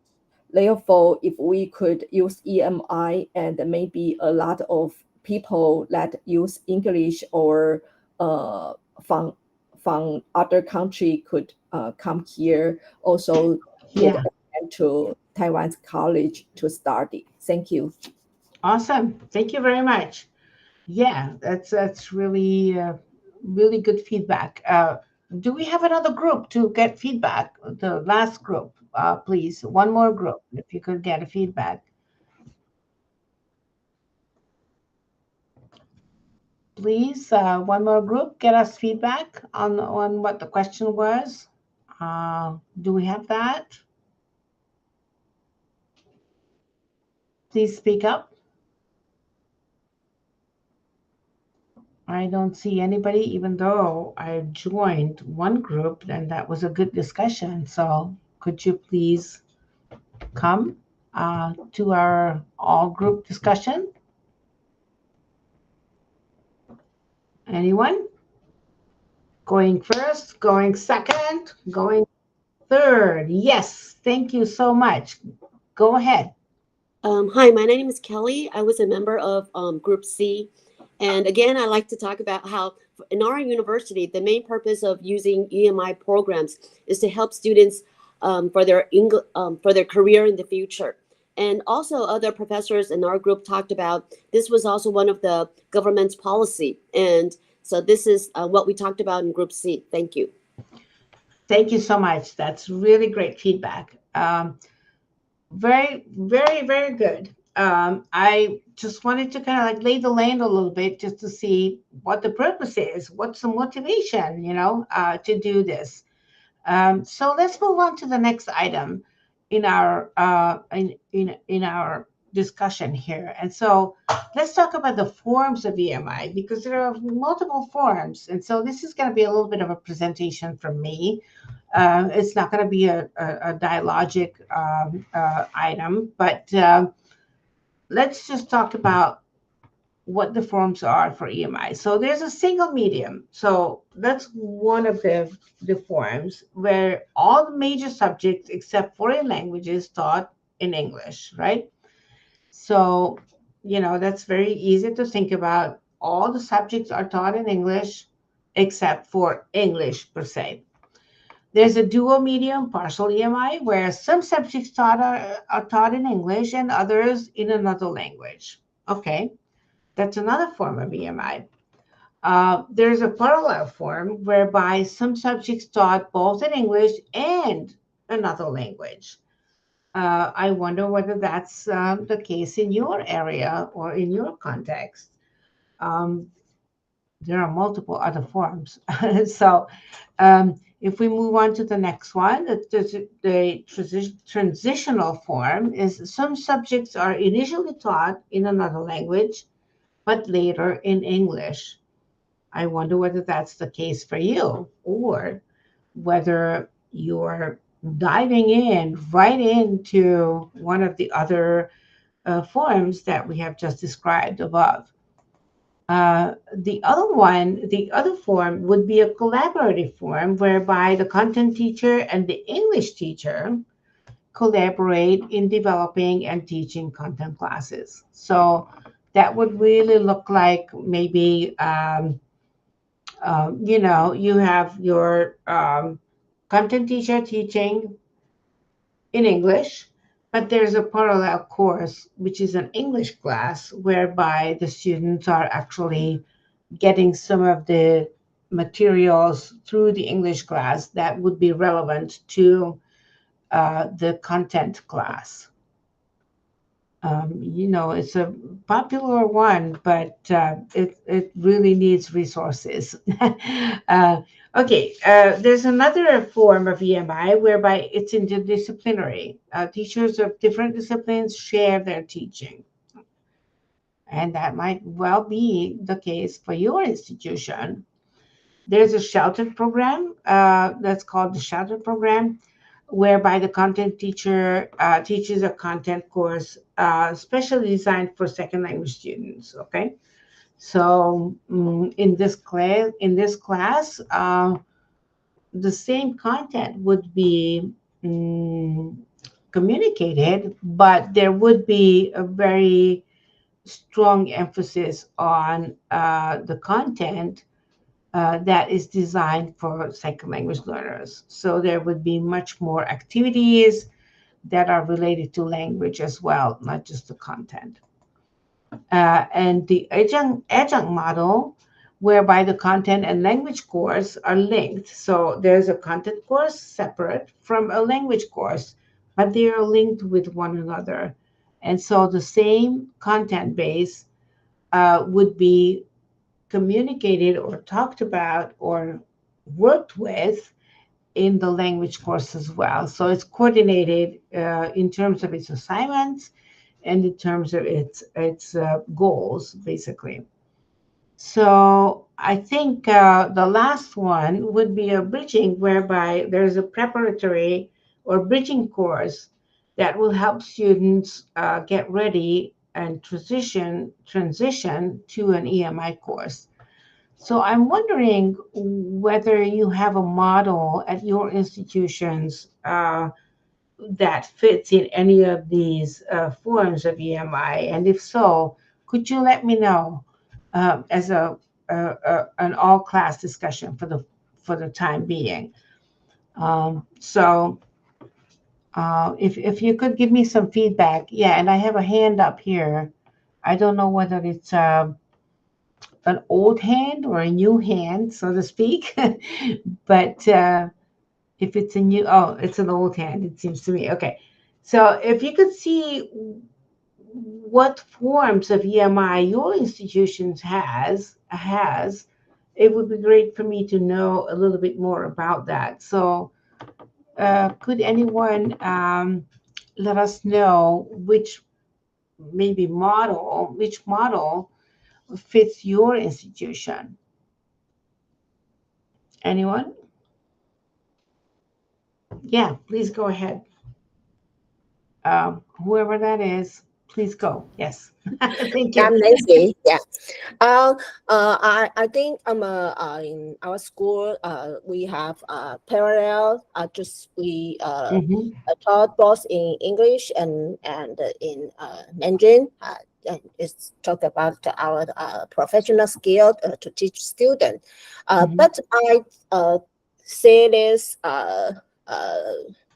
Therefore, if we could use EMI, and maybe a lot of people that use English or from other country could come here, also could attend to Taiwan's college to study. Thank you. Awesome. Thank you very much. Yeah, that's really really good feedback. Do we have another group to get feedback? The last group, please. One more group, if you could get a feedback. Please, one more group, get us feedback on what the question was. Do we have that? please speak up. I don't see anybody, even though I joined one group and that was a good discussion. So could you please come to our all group discussion? Anyone? Going first, going second, going third. Yes, thank you so much. Go ahead. Hi, my name is Kelly. I was a member of Group C. And again, I like to talk about how in our university, the main purpose of using EMI programs is to help students for their career in the future. And also other professors in our group talked about this was also one of the government's policy. And so this is what we talked about in Group C. Thank you. Thank you so much. That's really great feedback. Very, very, very good. I just wanted to kind of like lay the land a little bit just to see what the purpose is, what's the motivation, to do this. So let's move on to the next item in our in our discussion here. And so let's talk about the forms of EMI, because there are multiple forms. And so this is going to be a little bit of a presentation from me. It's not going to be a dialogic item, but let's just talk about what the forms are for EMI. So there's a single medium. So that's one of the forms where all the major subjects except foreign languages taught in English, right? So, that's very easy to think about. All the subjects are taught in English except for English per se. There's a dual medium, partial EMI, where some subjects are taught in English and others in another language. Okay, that's another form of EMI. There's a parallel form whereby some subjects taught both in English and another language. I wonder whether that's the case in your area or in your context. There are multiple other forms. So if we move on to the next one, the transitional form is some subjects are initially taught in another language, but later in English. I wonder whether that's the case for you, or whether you're diving right into one of the other forms that we have just described above. The other form would be a collaborative form whereby the content teacher and the English teacher collaborate in developing and teaching content classes. So that would really look like maybe, you have your content teacher teaching in English, but there's a parallel course, which is an English class, whereby the students are actually getting some of the materials through the English class that would be relevant to the content class. It's a popular one, but it really needs resources. Okay, there's another form of EMI whereby it's interdisciplinary. Teachers of different disciplines share their teaching. And that might well be the case for your institution. There's a sheltered program that's called the sheltered program, whereby the content teacher teaches a content course specially designed for second language students. Okay, so in this class, the same content would be communicated, but there would be a very strong emphasis on the content that is designed for second language learners. So there would be much more activities that are related to language as well, not just the content. And the adjunct model, whereby the content and language course are linked. So there's a content course separate from a language course, but they are linked with one another. And so the same content base would be communicated or talked about or worked with in the language course as well. So it's coordinated in terms of its assignments and in terms of its goals, basically. So I think the last one would be a bridging, whereby there's a preparatory or bridging course that will help students get ready and transition to an EMI course. So I'm wondering whether you have a model at your institutions that fits in any of these forms of EMI, and if so, could you let me know as an all-class discussion for the time being? So if you could give me some feedback, yeah. And I have a hand up here. I don't know whether it's an old hand or a new hand, so to speak, but if it's a new, oh, it's an old hand, it seems to me. Okay, so if you could see what forms of EMI your institutions has, it would be great for me to know a little bit more about that. So could anyone let us know which model fits your institution? Anyone? Yeah, please go ahead. Whoever that is, please go. Yes. Thank you. I'm Nancy. Yeah. I think in our school we have parallel. We taught both in English and in Mandarin. And it's talk about our professional skill to teach students. But I say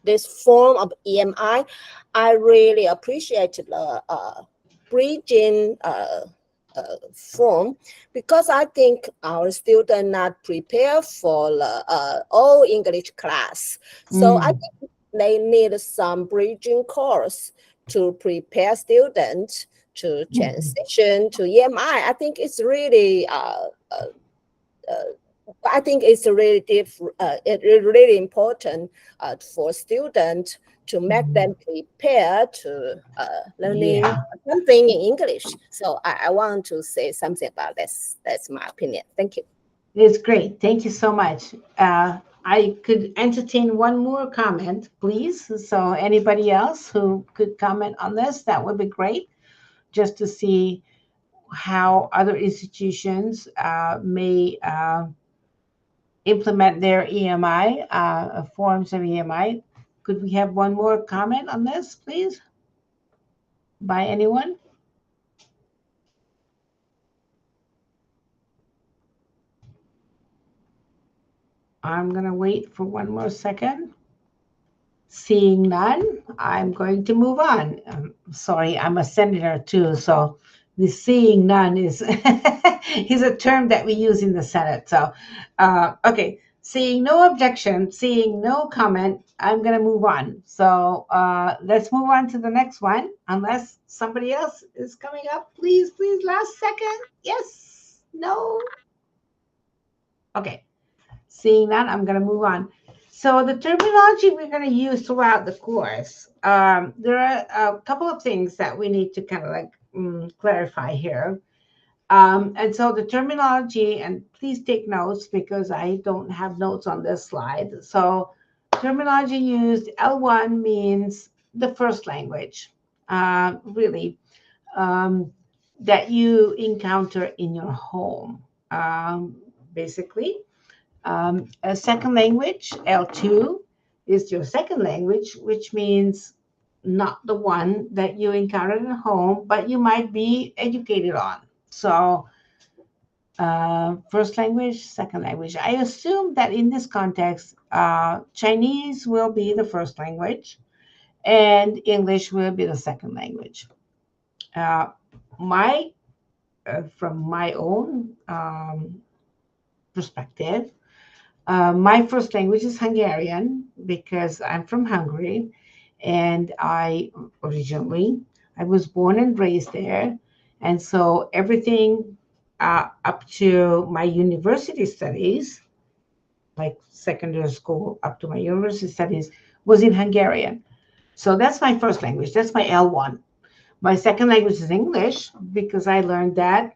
this form of EMI, I really appreciate the bridging form, because I think our students not prepared for the all English class. So I think they need some bridging course to prepare students to transition to EMI. I think it's really really important for students to make them prepare to learning something in English. So I want to say something about this. That's my opinion. Thank you. It's great. Thank you so much. I could entertain one more comment, please. So anybody else who could comment on this, that would be great, just to see how other institutions may implement their EMI, forms of EMI. Could we have one more comment on this, please? By anyone? I'm going to wait for one more second. Seeing none, I'm going to move on. Sorry, I'm a senator too, so the seeing none is is a term that we use in the Senate. So, okay, seeing no objection, seeing no comment, I'm going to move on. So let's move on to the next one, unless somebody else is coming up. Please, last second. Yes, no. Okay, seeing that, I'm going to move on. So the terminology we're going to use throughout the course, there are a couple of things that we need to kind of like clarify here. And so the terminology, and please take notes because I don't have notes on this slide. So terminology used, L1 means the first language, really, that you encounter in your home, basically. A second language, L2, is your second language, which means not the one that you encountered at home, but you might be educated on. So first language, second language. I assume that in this context, Chinese will be the first language and English will be the second language. From my own perspective, my first language is Hungarian because I'm from Hungary, and I was born and raised there, and so everything up to my university studies, like secondary school up to my university studies, was in Hungarian. So that's my first language. That's my L1. My second language is English because I learned that,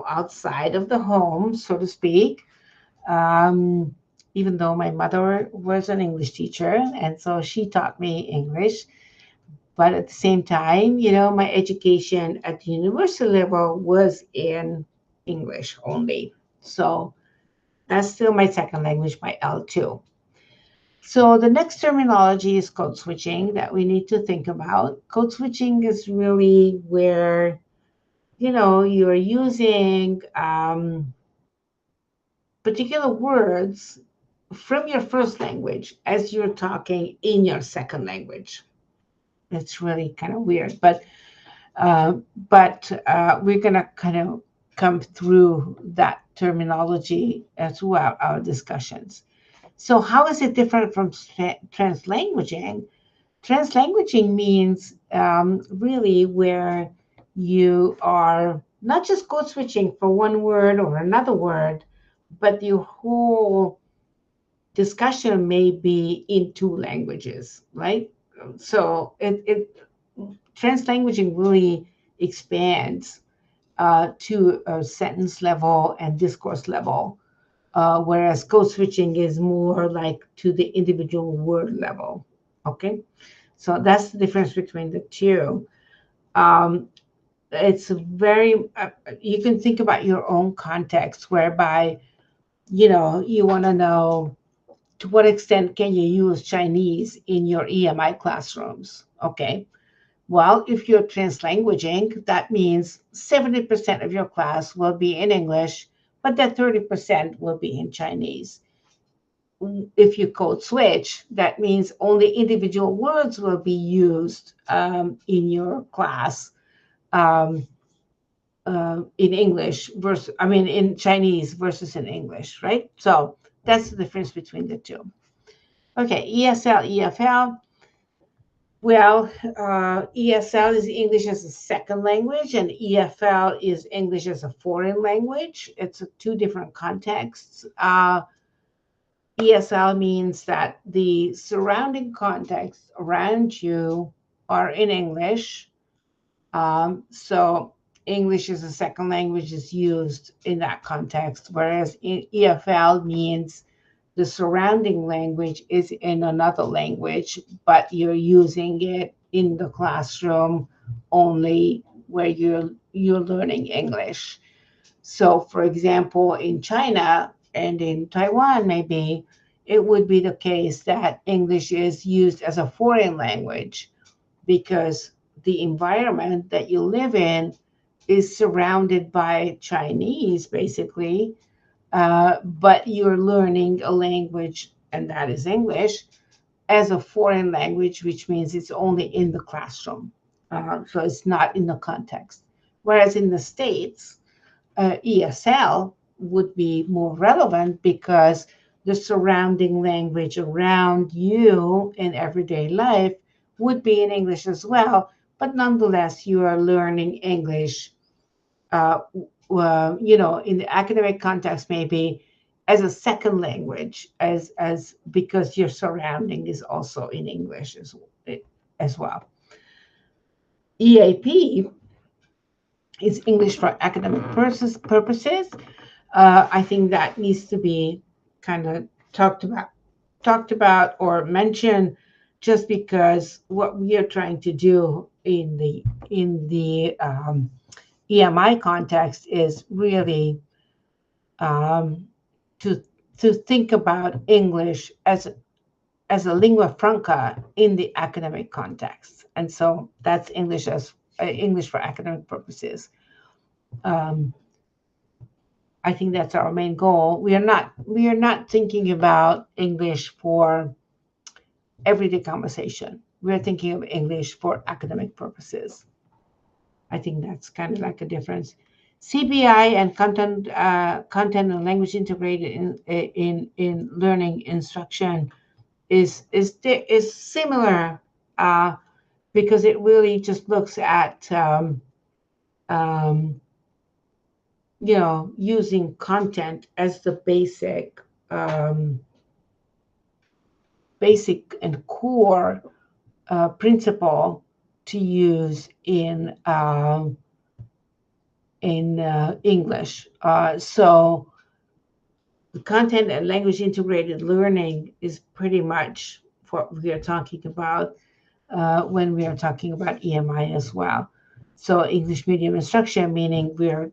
outside of the home, so to speak. Even though my mother was an English teacher, and so she taught me English. But at the same time, my education at the university level was in English only. So that's still my second language, my L2. So the next terminology is code switching that we need to think about. Code switching is really where, you're using particular words from your first language as you're talking in your second language. It's really kind of weird, but we're going to kind of come through that terminology throughout our discussions. So how is it different from translanguaging? Translanguaging means really where you are not just code switching for one word or another word, but your whole discussion may be in two languages, right? So translanguaging really expands to a sentence level and discourse level, whereas code switching is more like to the individual word level. Okay, so that's the difference between the two. It's very, you can think about your own context whereby, you want to know to what extent can you use Chinese in your EMI classrooms? Okay. Well, if you're translanguaging, that means 70% of your class will be in English, but that 30% will be in Chinese. If you code switch, that means only individual words will be used in your class in English versus, in Chinese versus in English, right? So that's the difference between the two. Okay, ESL, EFL. Well, ESL is English as a second language, and EFL is English as a foreign language. It's two different contexts. ESL means that the surrounding context around you are in English. So English as a second language is used in that context, whereas EFL means the surrounding language is in another language, but you're using it in the classroom only where you're learning English. So, for example, in China and in Taiwan, maybe it would be the case that English is used as a foreign language because the environment that you live in is surrounded by Chinese, basically, but you're learning a language, and that is English, as a foreign language, which means it's only in the classroom. So it's not in the context. Whereas in the States, ESL would be more relevant because the surrounding language around you in everyday life would be in English as well. But nonetheless, you are learning English in the academic context, maybe as a second language, as because your surrounding is also in English as well. EAP is English for academic purposes. I think that needs to be kind of talked about or mentioned, just because what we are trying to do in the EMI context is really to think about English as a lingua franca in the academic context, and so that's English as English for academic purposes. I think that's our main goal. We are not thinking about English for everyday conversation. We're thinking of English for academic purposes. I think that's kind of like a difference. CBI and content and language integrated in learning instruction is similar because it really just looks at using content as the basic and core principle to use in English. So the content and language integrated learning is pretty much what we are talking about when we are talking about EMI as well. So English medium instruction, meaning we are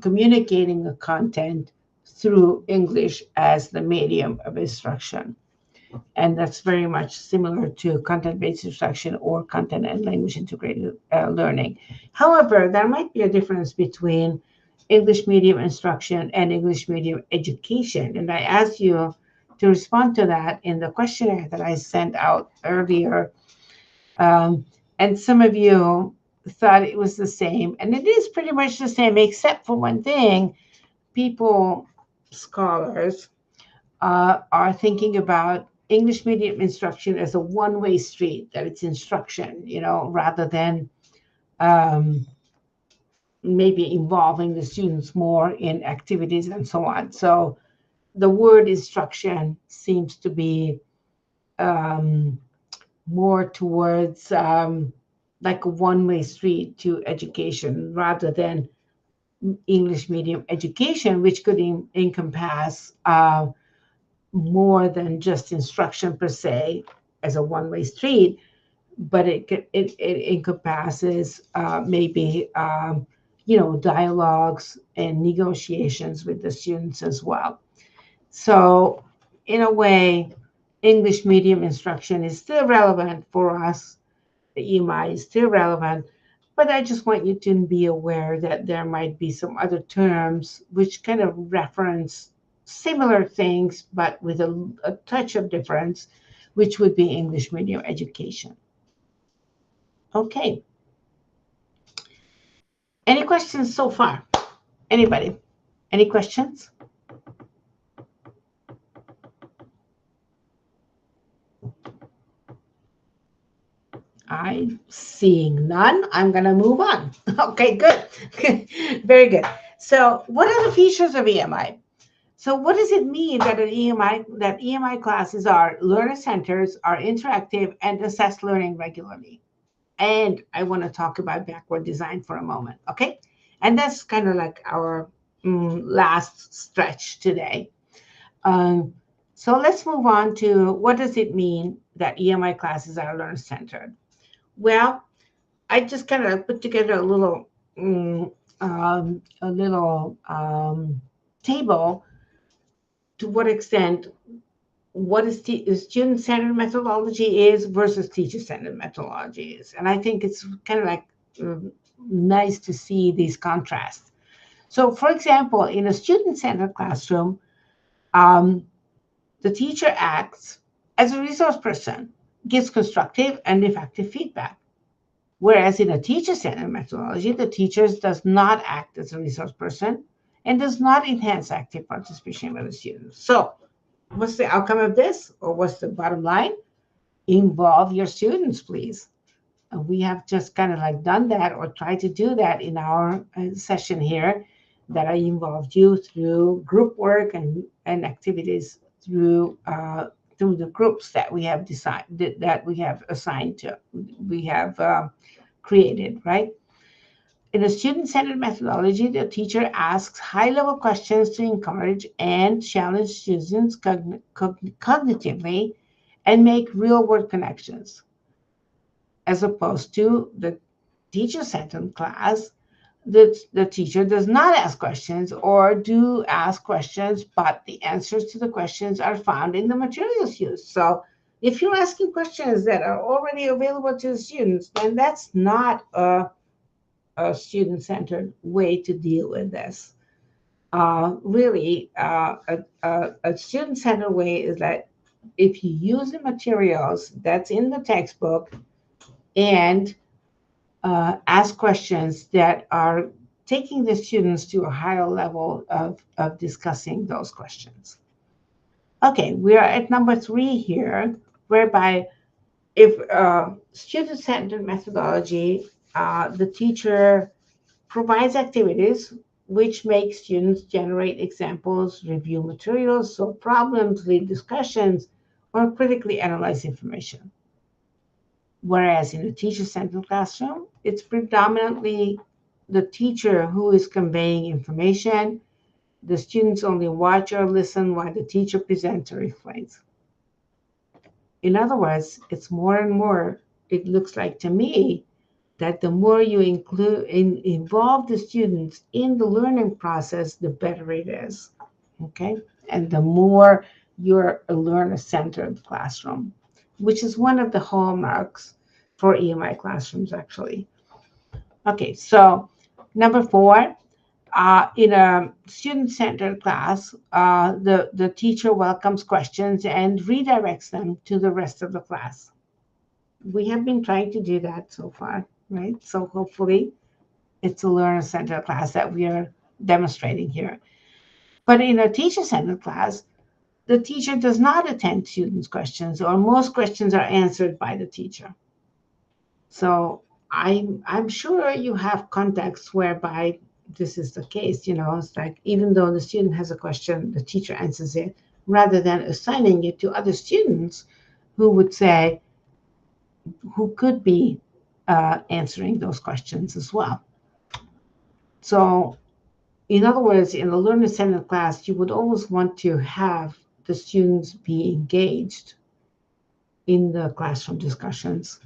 communicating the content through English as the medium of instruction. And that's very much similar to content-based instruction or content and language integrated learning. However, there might be a difference between English medium instruction and English medium education. And I asked you to respond to that in the questionnaire that I sent out earlier. And some of you thought it was the same. And it is pretty much the same, except for one thing. People, scholars, are thinking about English medium instruction as a one-way street, that it's instruction, rather than maybe involving the students more in activities and so on. So the word instruction seems to be more towards like a one-way street to education rather than English medium education, which could encompass more than just instruction per se as a one-way street, but it encompasses maybe dialogues and negotiations with the students as well. So in a way, English medium instruction is still relevant for us. The EMI is still relevant, but I just want you to be aware that there might be some other terms which kind of reference similar things, but with a touch of difference, which would be English medium education. Okay. Any questions so far? Anybody? Any questions? I'm seeing none. I'm going to move on. Okay, good. Very good. So what are the features of EMI? So what does it mean that EMI classes are learner-centered, are interactive, and assess learning regularly? And I want to talk about backward design for a moment, okay? And that's kind of like our last stretch today. So let's move on to what does it mean that EMI classes are learner-centered? Well, I just kind of put together a little table to what extent what is student-centered methodology is versus teacher-centered methodology is. And I think it's kind of like nice to see these contrasts. So for example, in a student-centered classroom, the teacher acts as a resource person, gives constructive and effective feedback. Whereas in a teacher-centered methodology, the teacher does not act as a resource person and does not enhance active participation with the students. So what's the outcome of this, or what's the bottom line? Involve your students, please. We have just kind of like done that or tried to do that in our session here, that I involved you through group work and activities through the groups that we have decided, that we have assigned to, we have created, right? In a student-centered methodology, the teacher asks high-level questions to encourage and challenge students cognitively and make real-world connections. As opposed to the teacher-centered class, the teacher does not ask questions or do ask questions, but the answers to the questions are found in the materials used. So if you're asking questions that are already available to the students, then that's not a student-centered way to deal with this. Really, a student-centered way is that if you use the materials that's in the textbook and ask questions that are taking the students to a higher level of discussing those questions. Okay, we are at number 3 here, whereby if student-centered methodology, the teacher provides activities which make students generate examples, review materials, solve problems, lead discussions, or critically analyze information. Whereas in a teacher-centered classroom, it's predominantly the teacher who is conveying information. The students only watch or listen while the teacher presents or explains. In other words, it's more and more, it looks like to me, that the more you involve the students in the learning process, the better it is, okay? And the more you're a learner-centered classroom, which is one of the hallmarks for EMI classrooms, actually. Okay, so number 4, in a student-centered class, the teacher welcomes questions and redirects them to the rest of the class. We have been trying to do that so far, right? So hopefully it's a learner-centered class that we are demonstrating here. But in a teacher-centered class, the teacher does not attend students' questions, or most questions are answered by the teacher. So I'm sure you have contexts whereby this is the case. You know, it's like even though the student has a question, the teacher answers it, rather than assigning it to other students who would say, who could be answering those questions as well. So in other words, in a learner-centered class, you would always want to have the students be engaged in the classroom discussions,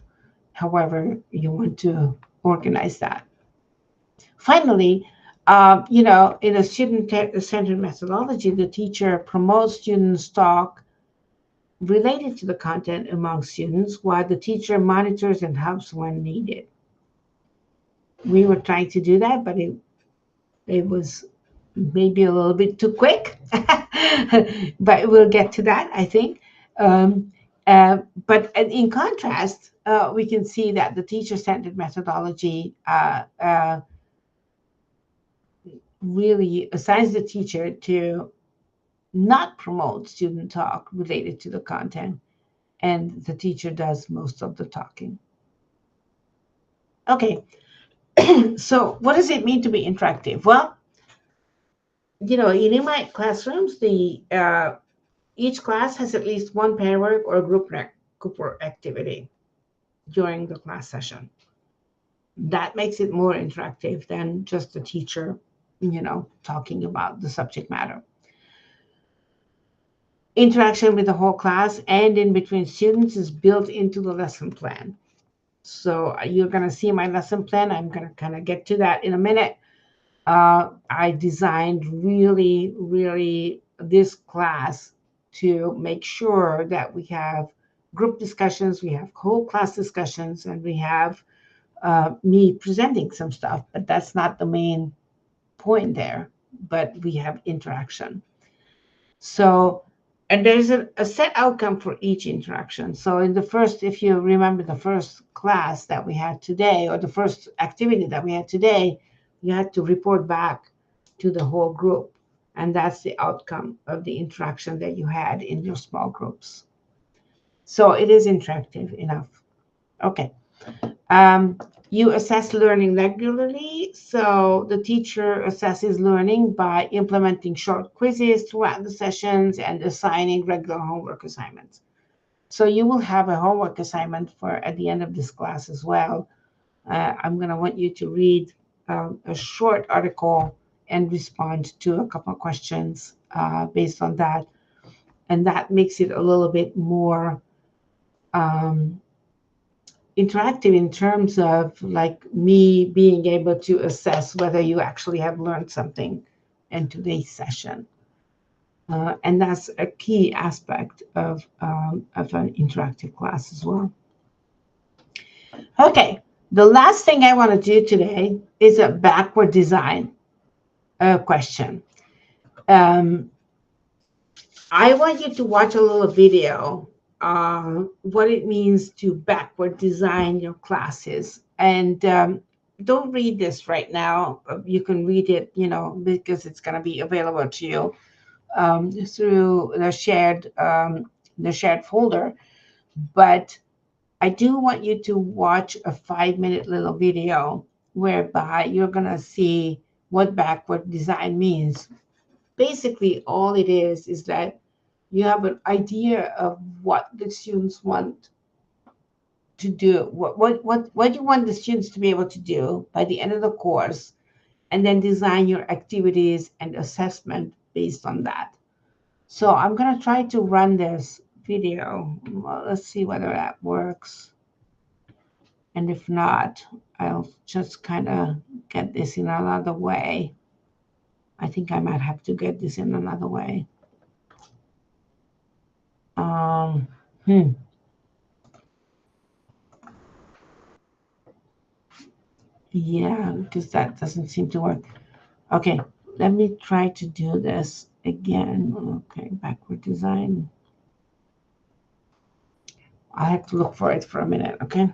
however you want to organize that. Finally, you know, in a student-centered methodology, the teacher promotes students' talk related to the content among students, while the teacher monitors and helps when needed. We were trying to do that, but it was maybe a little bit too quick, but we'll get to that, I think. But in contrast, we can see that the teacher-centered methodology really assigns the teacher to not promote student talk related to the content, and the teacher does most of the talking. Okay, so what does it mean to be interactive? Well, you know, in EMI classrooms, each class has at least one pair work or group work activity during the class session. That makes it more interactive than just the teacher, you know, talking about the subject matter. Interaction with the whole class and in between students is built into the lesson plan. So you're going to see my lesson plan. I'm going to kind of get to that in a minute. I designed really this class to make sure that we have group discussions, we have whole class discussions, and we have me presenting some stuff, but that's not the main point there, but we have interaction. So, and there's a set outcome for each interaction. So in the first, if you remember the first class that we had today, or the first activity that we had today, you had to report back to the whole group. And that's the outcome of the interaction that you had in your small groups. So it is interactive enough. Okay. You assess learning regularly. So the teacher assesses learning by implementing short quizzes throughout the sessions and assigning regular homework assignments. So you will have a homework assignment for at the end of this class as well. I'm going to want you to read a short article and respond to a couple of questions based on that. And that makes it a little bit more interactive in terms of like me being able to assess whether you actually have learned something in today's session. And that's a key aspect of an interactive class as well. Okay, the last thing I want to do today is a backward design question. I want you to watch a little video what it means to backward design your classes. And don't read this right now. You can read it, you know, because it's going to be available to you through the shared folder. But I do want you to watch a 5-minute little video whereby you're going to see what backward design means. Basically, all it is that you have an idea of what the students want to do? What do you want the students to be able to do by the end of the course, and then design your activities and assessment based on that. So I'm going to try to run this video. Well, let's see whether that works. And if not, I'll just kind of get this in another way. I think I might have to get this in another way. Yeah, because that doesn't seem to work. Okay, let me try to do this again. Okay, backward design. I have to look for it for a minute, okay?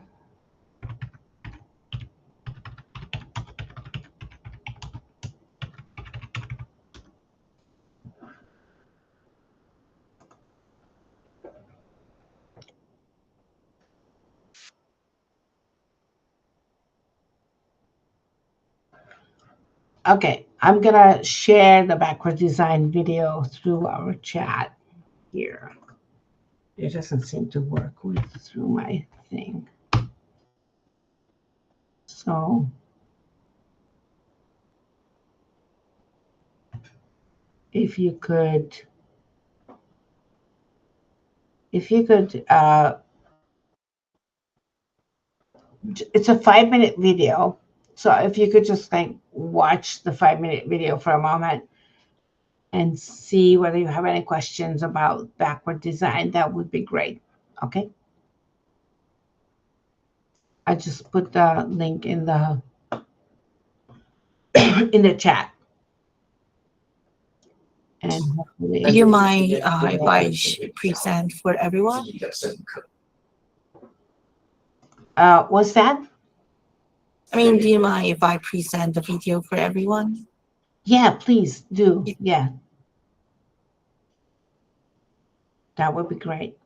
Okay, I'm gonna share the backward design video through our chat here. It doesn't seem to work through my thing. So if you could, it's a 5-minute video. So if you could just like watch the 5-minute video for a moment and see whether you have any questions about backward design, that would be great. Okay. I just put the link in the in the chat. And hopefully, Do you mind if I present for everyone? What's that? I mean, do you mind if I present the video for everyone? Yeah, please do. Yeah. That would be great.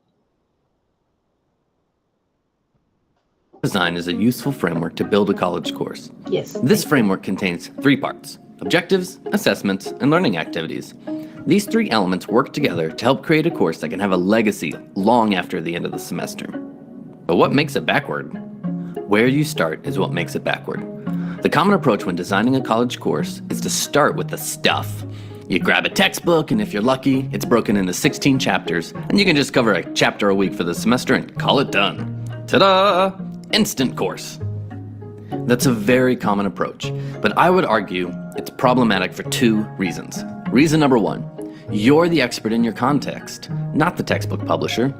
Design is a useful framework to build a college course. Yes. This framework contains 3 parts: objectives, assessments, and learning activities. These 3 elements work together to help create a course that can have a legacy long after the end of the semester. But what makes it backward? Where you start is what makes it backward. The common approach when designing a college course is to start with the stuff. You grab a textbook, and if you're lucky, it's broken into 16 chapters, and you can just cover a chapter a week for the semester and call it done. Ta-da! Instant course. That's a very common approach, but I would argue it's problematic for 2 reasons. Reason number 1, you're the expert in your context, not the textbook publisher.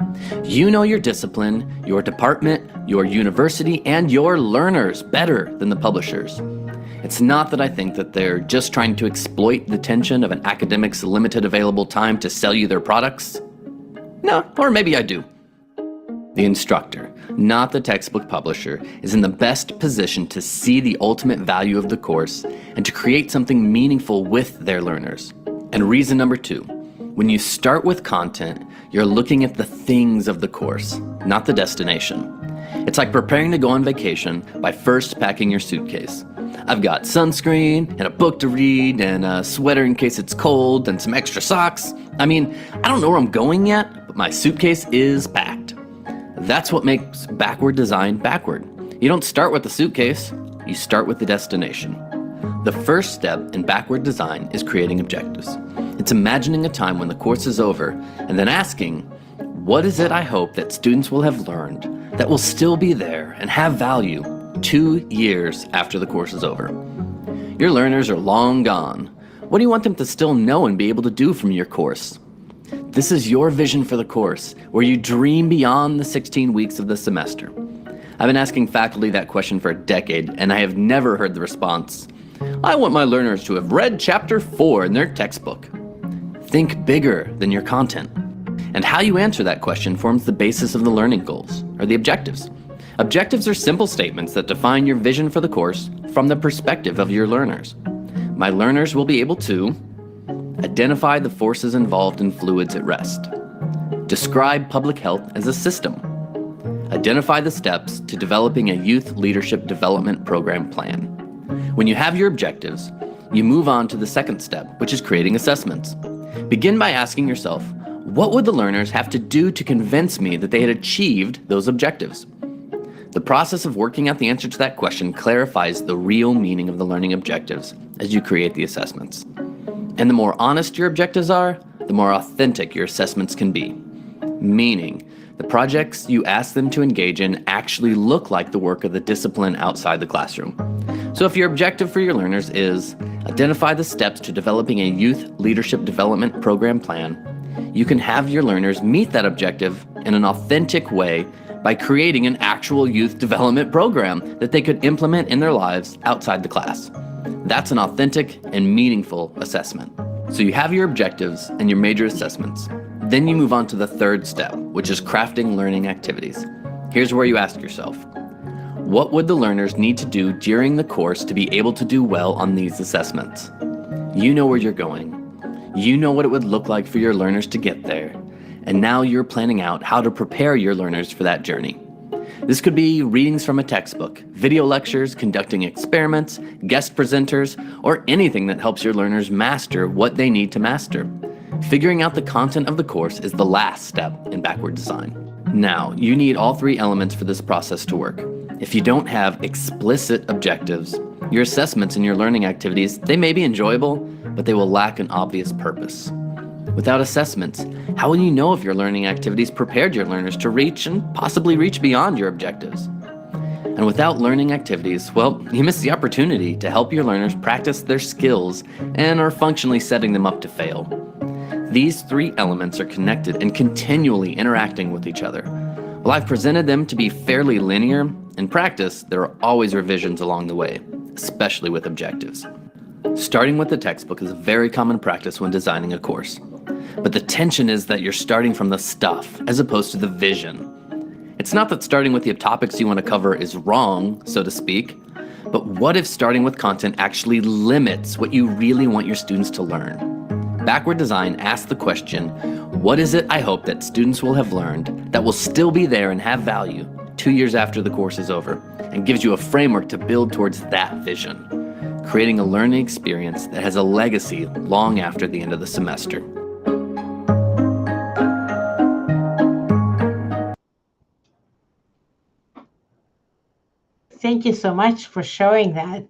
You know your discipline, your department, your university, and your learners better than the publishers. It's not that I think that they're just trying to exploit the tension of an academic's limited available time to sell you their products. No, or maybe I do. The instructor, not the textbook publisher, is in the best position to see the ultimate value of the course and to create something meaningful with their learners. And reason number 2, when you start with content, you're looking at the things of the course, not the destination. It's like preparing to go on vacation by first packing your suitcase. I've got sunscreen and a book to read and a sweater in case it's cold and some extra socks. I mean, I don't know where I'm going yet, but my suitcase is packed. That's what makes backward design backward. You don't start with the suitcase, you start with the destination. The first step in backward design is creating objectives. It's imagining a time when the course is over and then asking, what is it I hope that students will have learned that will still be there and have value 2 years after the course is over? Your learners are long gone. What do you want them to still know and be able to do from your course? This is your vision for the course, where you dream beyond the 16 weeks of the semester. I've been asking faculty that question for a decade, and I have never heard the response, I want my learners to have read chapter 4 in their textbook. Think bigger than your content. And how you answer that question forms the basis of the learning goals, or the objectives. Objectives are simple statements that define your vision for the course from the perspective of your learners. My learners will be able to identify the forces involved in fluids at rest. Describe public health as a system. Identify the steps to developing a youth leadership development program plan. When you have your objectives, you move on to the second step, which is creating assessments. Begin by asking yourself, what would the learners have to do to convince me that they had achieved those objectives? The process of working out the answer to that question clarifies the real meaning of the learning objectives as you create the assessments. And the more honest your objectives are, the more authentic your assessments can be. Meaning, the projects you ask them to engage in actually look like the work of the discipline outside the classroom. So if your objective for your learners is identify the steps to developing a youth leadership development program plan, you can have your learners meet that objective in an authentic way by creating an actual youth development program that they could implement in their lives outside the class. That's an authentic and meaningful assessment. So you have your objectives and your major assessments. Then you move on to the third step, which is crafting learning activities. Here's where you ask yourself, what would the learners need to do during the course to be able to do well on these assessments? You know where you're going. You know what it would look like for your learners to get there. And now you're planning out how to prepare your learners for that journey. This could be readings from a textbook, video lectures, conducting experiments, guest presenters, or anything that helps your learners master what they need to master. Figuring out the content of the course is the last step in backward design. Now, you need all three elements for this process to work. If you don't have explicit objectives, your assessments and your learning activities, they may be enjoyable, but they will lack an obvious purpose. Without assessments, how will you know if your learning activities prepared your learners to reach and possibly reach beyond your objectives? And without learning activities, well, you miss the opportunity to help your learners practice their skills and are functionally setting them up to fail. These three elements are connected and continually interacting with each other. While I've presented them to be fairly linear, in practice, there are always revisions along the way, especially with objectives. Starting with the textbook is a very common practice when designing a course. But the tension is that you're starting from the stuff as opposed to the vision. It's not that starting with the topics you want to cover is wrong, so to speak, but what if starting with content actually limits what you really want your students to learn? Backward design asks the question, what is it I hope that students will have learned that will still be there and have value 2 years after the course is over, and gives you a framework to build towards that vision, creating a learning experience that has a legacy long after the end of the semester. Thank you so much for showing that.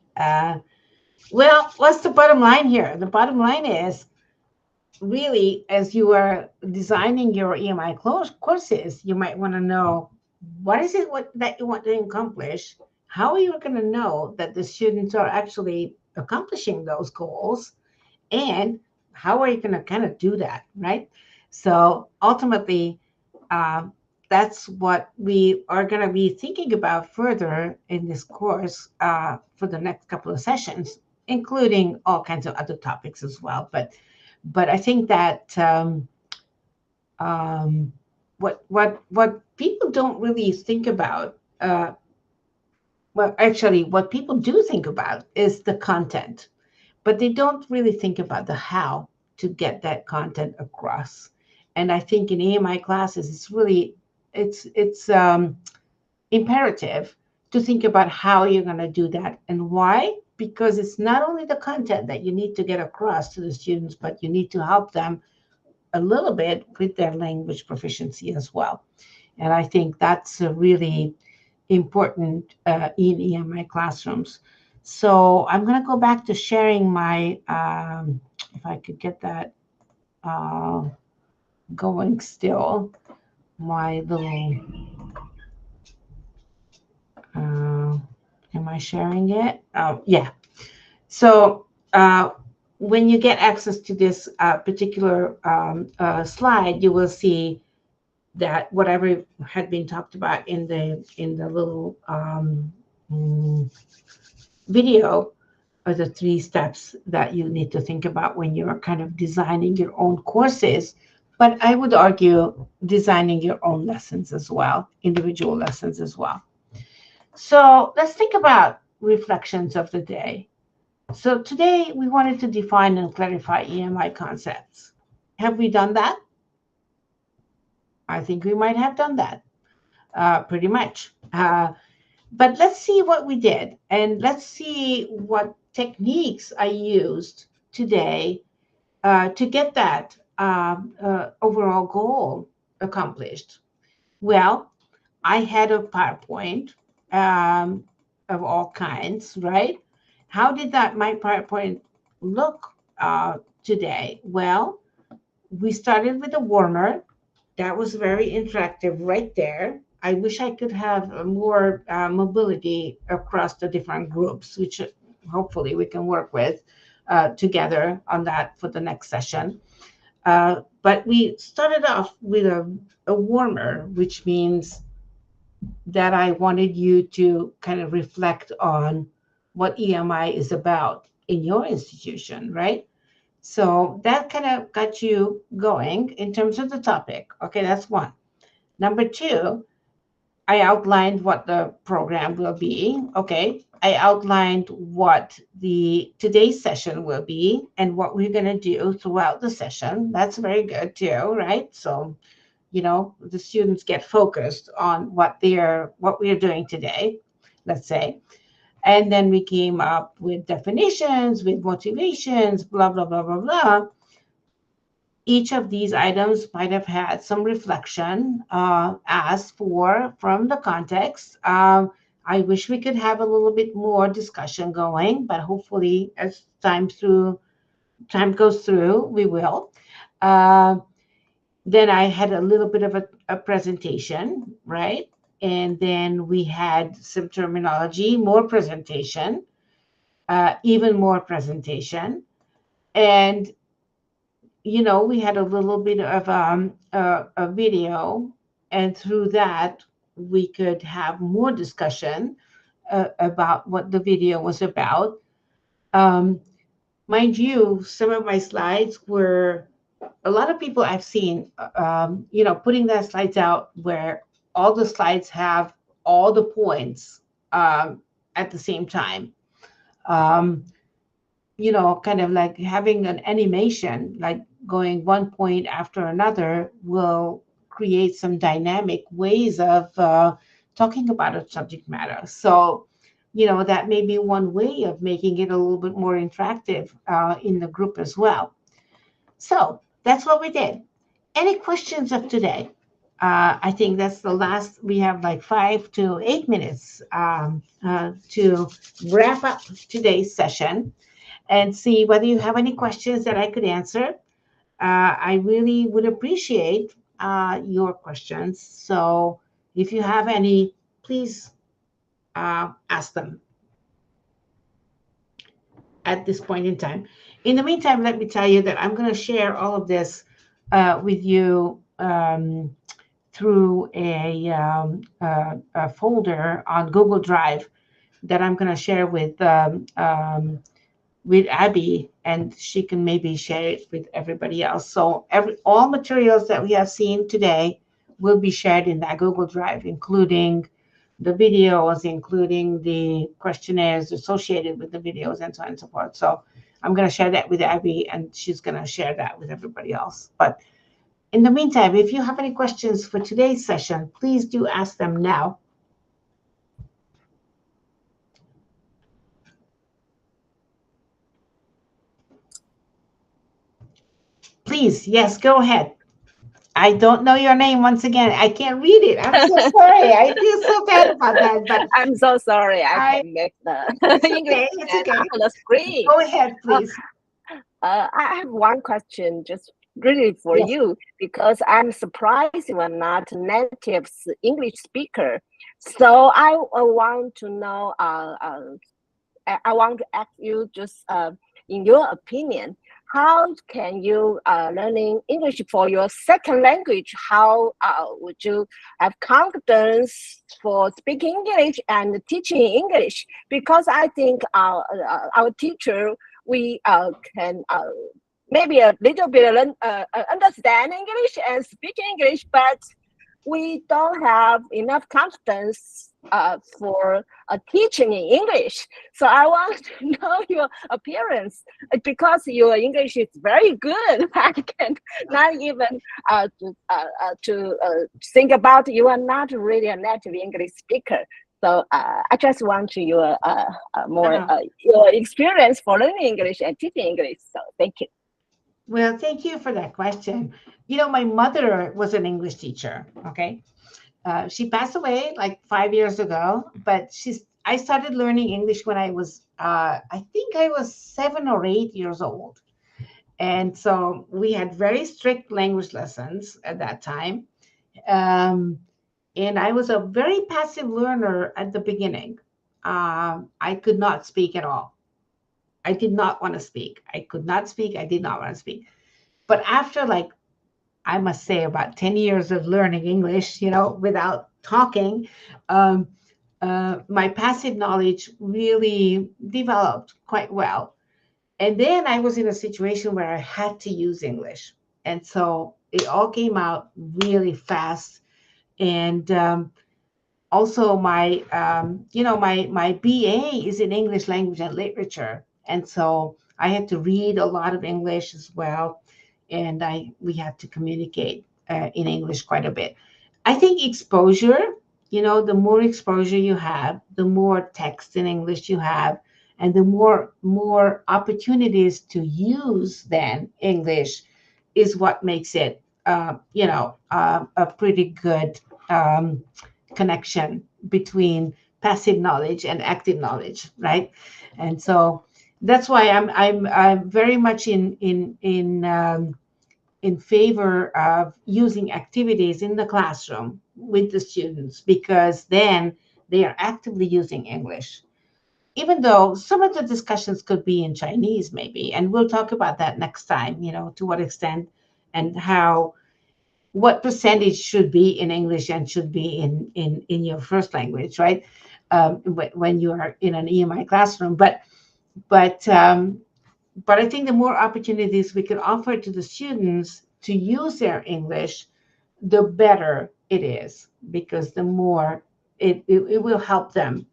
Well, what's the bottom line here? The bottom line is, really, as you are designing your EMI courses, you might want to know what is it that you want to accomplish? How are you going to know that the students are actually accomplishing those goals? And how are you going to kind of do that, right? So ultimately, that's what we are going to be thinking about further in this course for the next couple of sessions, including all kinds of other topics as well. But I think that what people don't really think about, well, actually, what people do think about is the content, but they don't really think about the how to get that content across. And I think in EMI classes, it's really it's imperative to think about how you're going to do that and why. Because it's not only the content that you need to get across to the students, but you need to help them a little bit with their language proficiency as well. And I think that's really important in EMI classrooms. So I'm going to go back to sharing my, if I could get that going still, my little, am I sharing it? Oh, yeah. So when you get access to this particular slide, you will see that whatever had been talked about in the little video are the 3 steps that you need to think about when you're kind of designing your own courses. But I would argue designing your own lessons as well, individual lessons as well. So let's think about reflections of the day. So today we wanted to define and clarify EMI concepts. Have we done that? I think we might have done that pretty much. But let's see what we did, and let's see what techniques I used today to get that overall goal accomplished. Well, I had a PowerPoint of all kinds, right? How did that my PowerPoint look today? Well, we started with a warmer. That was very interactive right there. I wish I could have more mobility across the different groups, which hopefully we can work with together on that for the next session. But we started off with a warmer, which means that I wanted you to kind of reflect on what EMI is about in your institution, right? So that kind of got you going in terms of the topic. Okay, that's one. Number two, I outlined what the program will be. Okay, I outlined what the today's session will be and what we're going to do throughout the session. That's very good too, right? So, you know, the students get focused on what we're doing today, let's say. And then we came up with definitions, with motivations, blah, blah, blah, blah, blah. Each of these items might have had some reflection asked for from the context. I wish we could have a little bit more discussion going, but hopefully as time goes through, we will. Then I had a little bit of a presentation, right? And then we had some terminology, more presentation, even more presentation. And, you know, we had a little bit of a video, and through that, we could have more discussion about what the video was about. Mind you, some of my slides were, a lot of people I've seen, you know, putting their slides out where all the slides have all the points at the same time. You know, kind of like having an animation, like going one point after another will create some dynamic ways of talking about a subject matter. So, you know, that may be one way of making it a little bit more interactive in the group as well. So that's what we did. Any questions of today? I think that's the last. We have like 5 to 8 minutes to wrap up today's session and see whether you have any questions that I could answer. I really would appreciate your questions. So if you have any, please ask them at this point in time. In the meantime, let me tell you that I'm going to share all of this with you through a folder on Google Drive that I'm going to share with Abby, and she can maybe share it with everybody else. So all materials that we have seen today will be shared in that Google Drive, including the videos, including the questionnaires associated with the videos, and so on and so forth. So I'm going to share that with Abby, and she's going to share that with everybody else. But in the meantime, if you have any questions for today's session, please do ask them now. Please, yes, go ahead. I don't know your name once again. I can't read it. I'm so sorry. I feel so bad about that. But I'm so sorry. I can make the English on the screen. Go ahead, please. I have one question, just really for you, because I'm surprised you are not a native English speaker. So I want to know. I want to ask you, just in your opinion, how can you learning English for your second language? How would you have confidence for speaking English and teaching English? Because I think our teacher, we can maybe a little bit understand English and speak English, but we don't have enough confidence for teaching in English. So I want to know your appearance, because your English is very good. I can not even to think about you are not really a native English speaker. So I just want your your experience for learning English and teaching English. So thank you. Well, thank you for that question. You know, my mother was an English teacher, okay? She passed away like 5 years ago, but I started learning English when I was, I think I was 7 or 8 years old. And so we had very strict language lessons at that time. And I was a very passive learner at the beginning. I could not speak at all. I did not want to speak. I could not speak. I did not want to speak. But after, like, I must say, about 10 years of learning English, without talking, my passive knowledge really developed quite well. And then I was in a situation where I had to use English. And so it all came out really fast. And also my BA is in English language and literature. And so I had to read a lot of English as well. And we had to communicate in English quite a bit. I think exposure, the more exposure you have, the more text in English you have, and the more opportunities to use then English is what makes it, a pretty good connection between passive knowledge and active knowledge, right? And so that's why I'm very much in favor of using activities in the classroom with the students, because then they are actively using English. Even though some of the discussions could be in Chinese, maybe, and we'll talk about that next time, to what extent and what percentage should be in English and should be in your first language, right? When you are in an EMI classroom. But I think the more opportunities we can offer to the students to use their English, the better it is, because the more it will help them,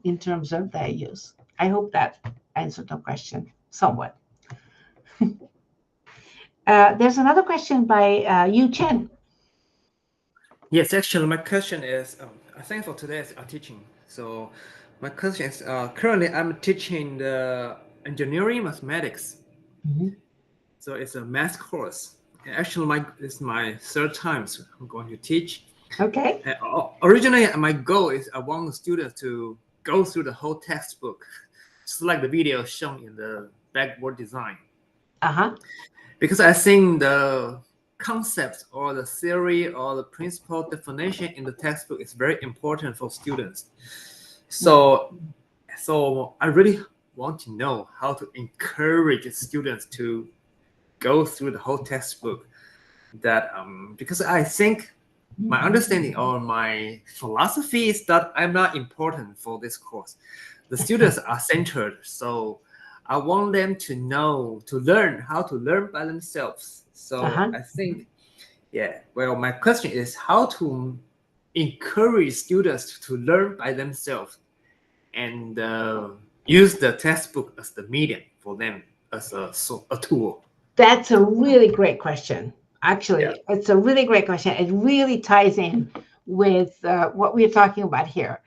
in terms of their use. I hope that answered the question somewhat. There's another question by Yu Chen. Yes, actually, my question is, I think for today's teaching. So my question is, currently I'm teaching the engineering mathematics. So it's a math course. And actually, it's my third time I'm going to teach. Okay. Originally, my goal is I want the students to go through the whole textbook, just like the video shown in the backboard design. Because I think the concept or the theory or the principle definition in the textbook is very important for students. So I really want to know how to encourage students to go through the whole textbook. That because I think my understanding or my philosophy is that I'm not important for this course. The students are centered, so I want them to learn how to learn by themselves. So I think, well, my question is how to encourage students to learn by themselves and use the textbook as the medium for them, as a tool. That's a really great question. Actually, it's a really great question. It really ties in with what we're talking about here.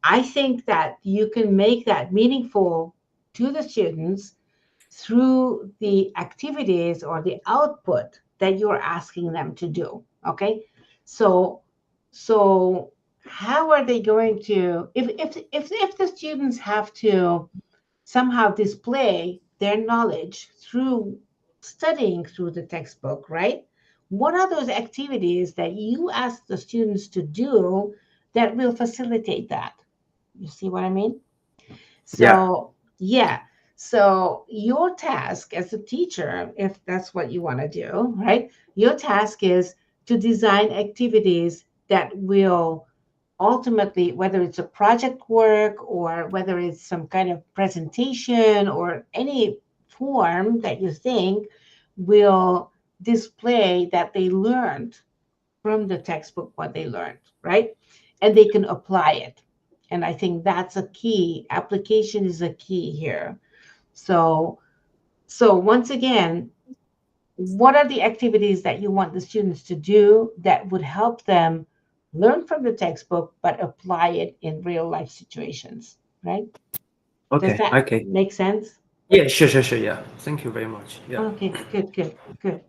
I think that you can make that meaningful to the students through the activities or the output that you're asking them to do. Okay, so how are they going to, if the students have to somehow display their knowledge through studying through the textbook, right? What are those activities that you ask the students to do that will facilitate that? You see what I mean? So, so your task as a teacher, if that's what you want to do, right? Your task is to design activities that will ultimately, whether it's a project work or whether it's some kind of presentation or any form that you think will display that they learned from the textbook what they learned, right? And they can apply it. And I think that's a key. Application is a key here. So once again, what are the activities that you want the students to do that would help them learn from the textbook but apply it in real life situations, right? Okay. Does that make sense? Yeah, sure. Yeah. Thank you very much. Yeah. Okay, good.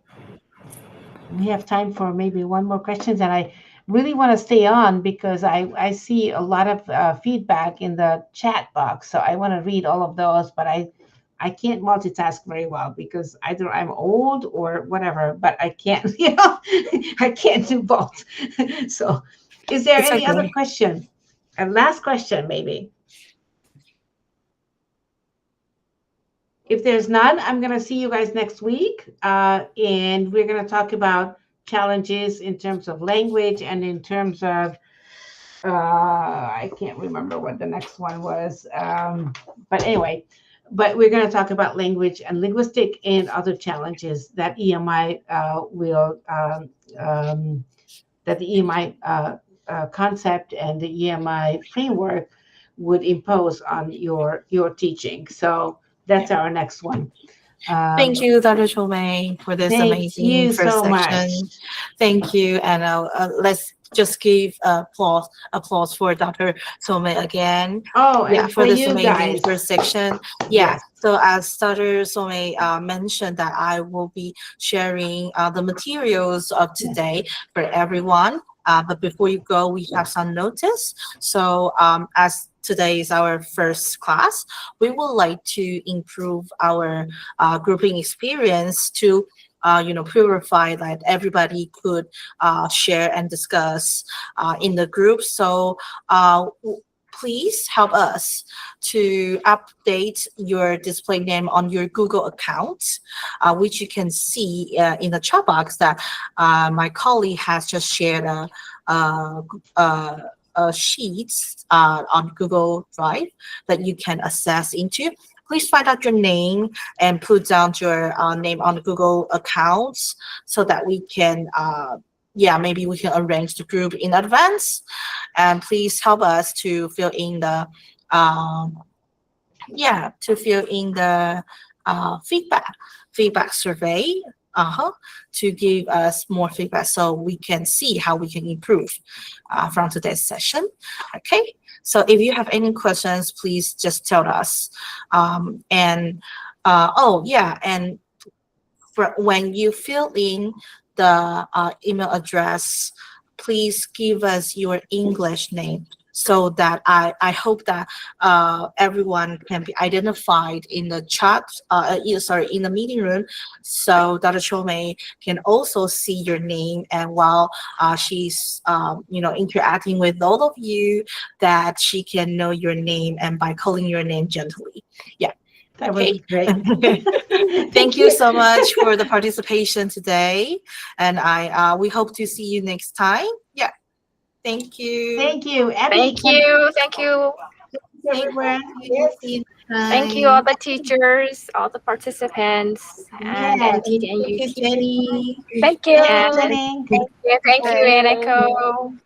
We have time for maybe one more question, and really want to stay on because I see a lot of feedback in the chat box. So I want to read all of those, but I can't multitask very well because either I'm old or whatever, but I can't, I can't do both. So is there any other question? A last question, maybe. If there's none, I'm going to see you guys next week. And we're going to talk about challenges in terms of language and in terms of, I can't remember what the next one was. But anyway, but we're going to talk about language and linguistic and other challenges that EMI that the EMI concept and the EMI framework would impose on your teaching. So that's our next one. Thank you, Dr. Csomay, for this amazing first section. Thank you, and let's just give applause for Dr. Csomay again. Oh, yeah, and for this you amazing guys. first section. Yeah. Yes. So as Dr. Csomay mentioned, that I will be sharing the materials of today for everyone. But before you go, we have some notice. So as today is our first class, we would like to improve our grouping experience to purify that everybody could share and discuss in the group. So please help us to update your display name on your Google account, which you can see in the chat box that my colleague has just shared sheets on Google Drive that you can access into. Please find out your name and put down your name on the Google accounts so that we can maybe we can arrange the group in advance. And please help us to fill in the feedback survey to give us more feedback so we can see how we can improve from today's session. Okay, so if you have any questions, please just tell us. And when you fill in the email address, please give us your English name so that I hope that everyone can be identified in the chat, in the meeting room. So Dr. Csomay can also see your name, and while she's interacting with all of you, that she can know your name and by calling your name gently. Yeah. That was great. Thank you so much for the participation today, and we hope to see you next time. Yeah. Thank you. Thank you. Abby, Thank you. Thank you. Thank you, all the teachers, all the participants, and Thank you, Jenny. Thank you. Jenny. Thank you, Eniko.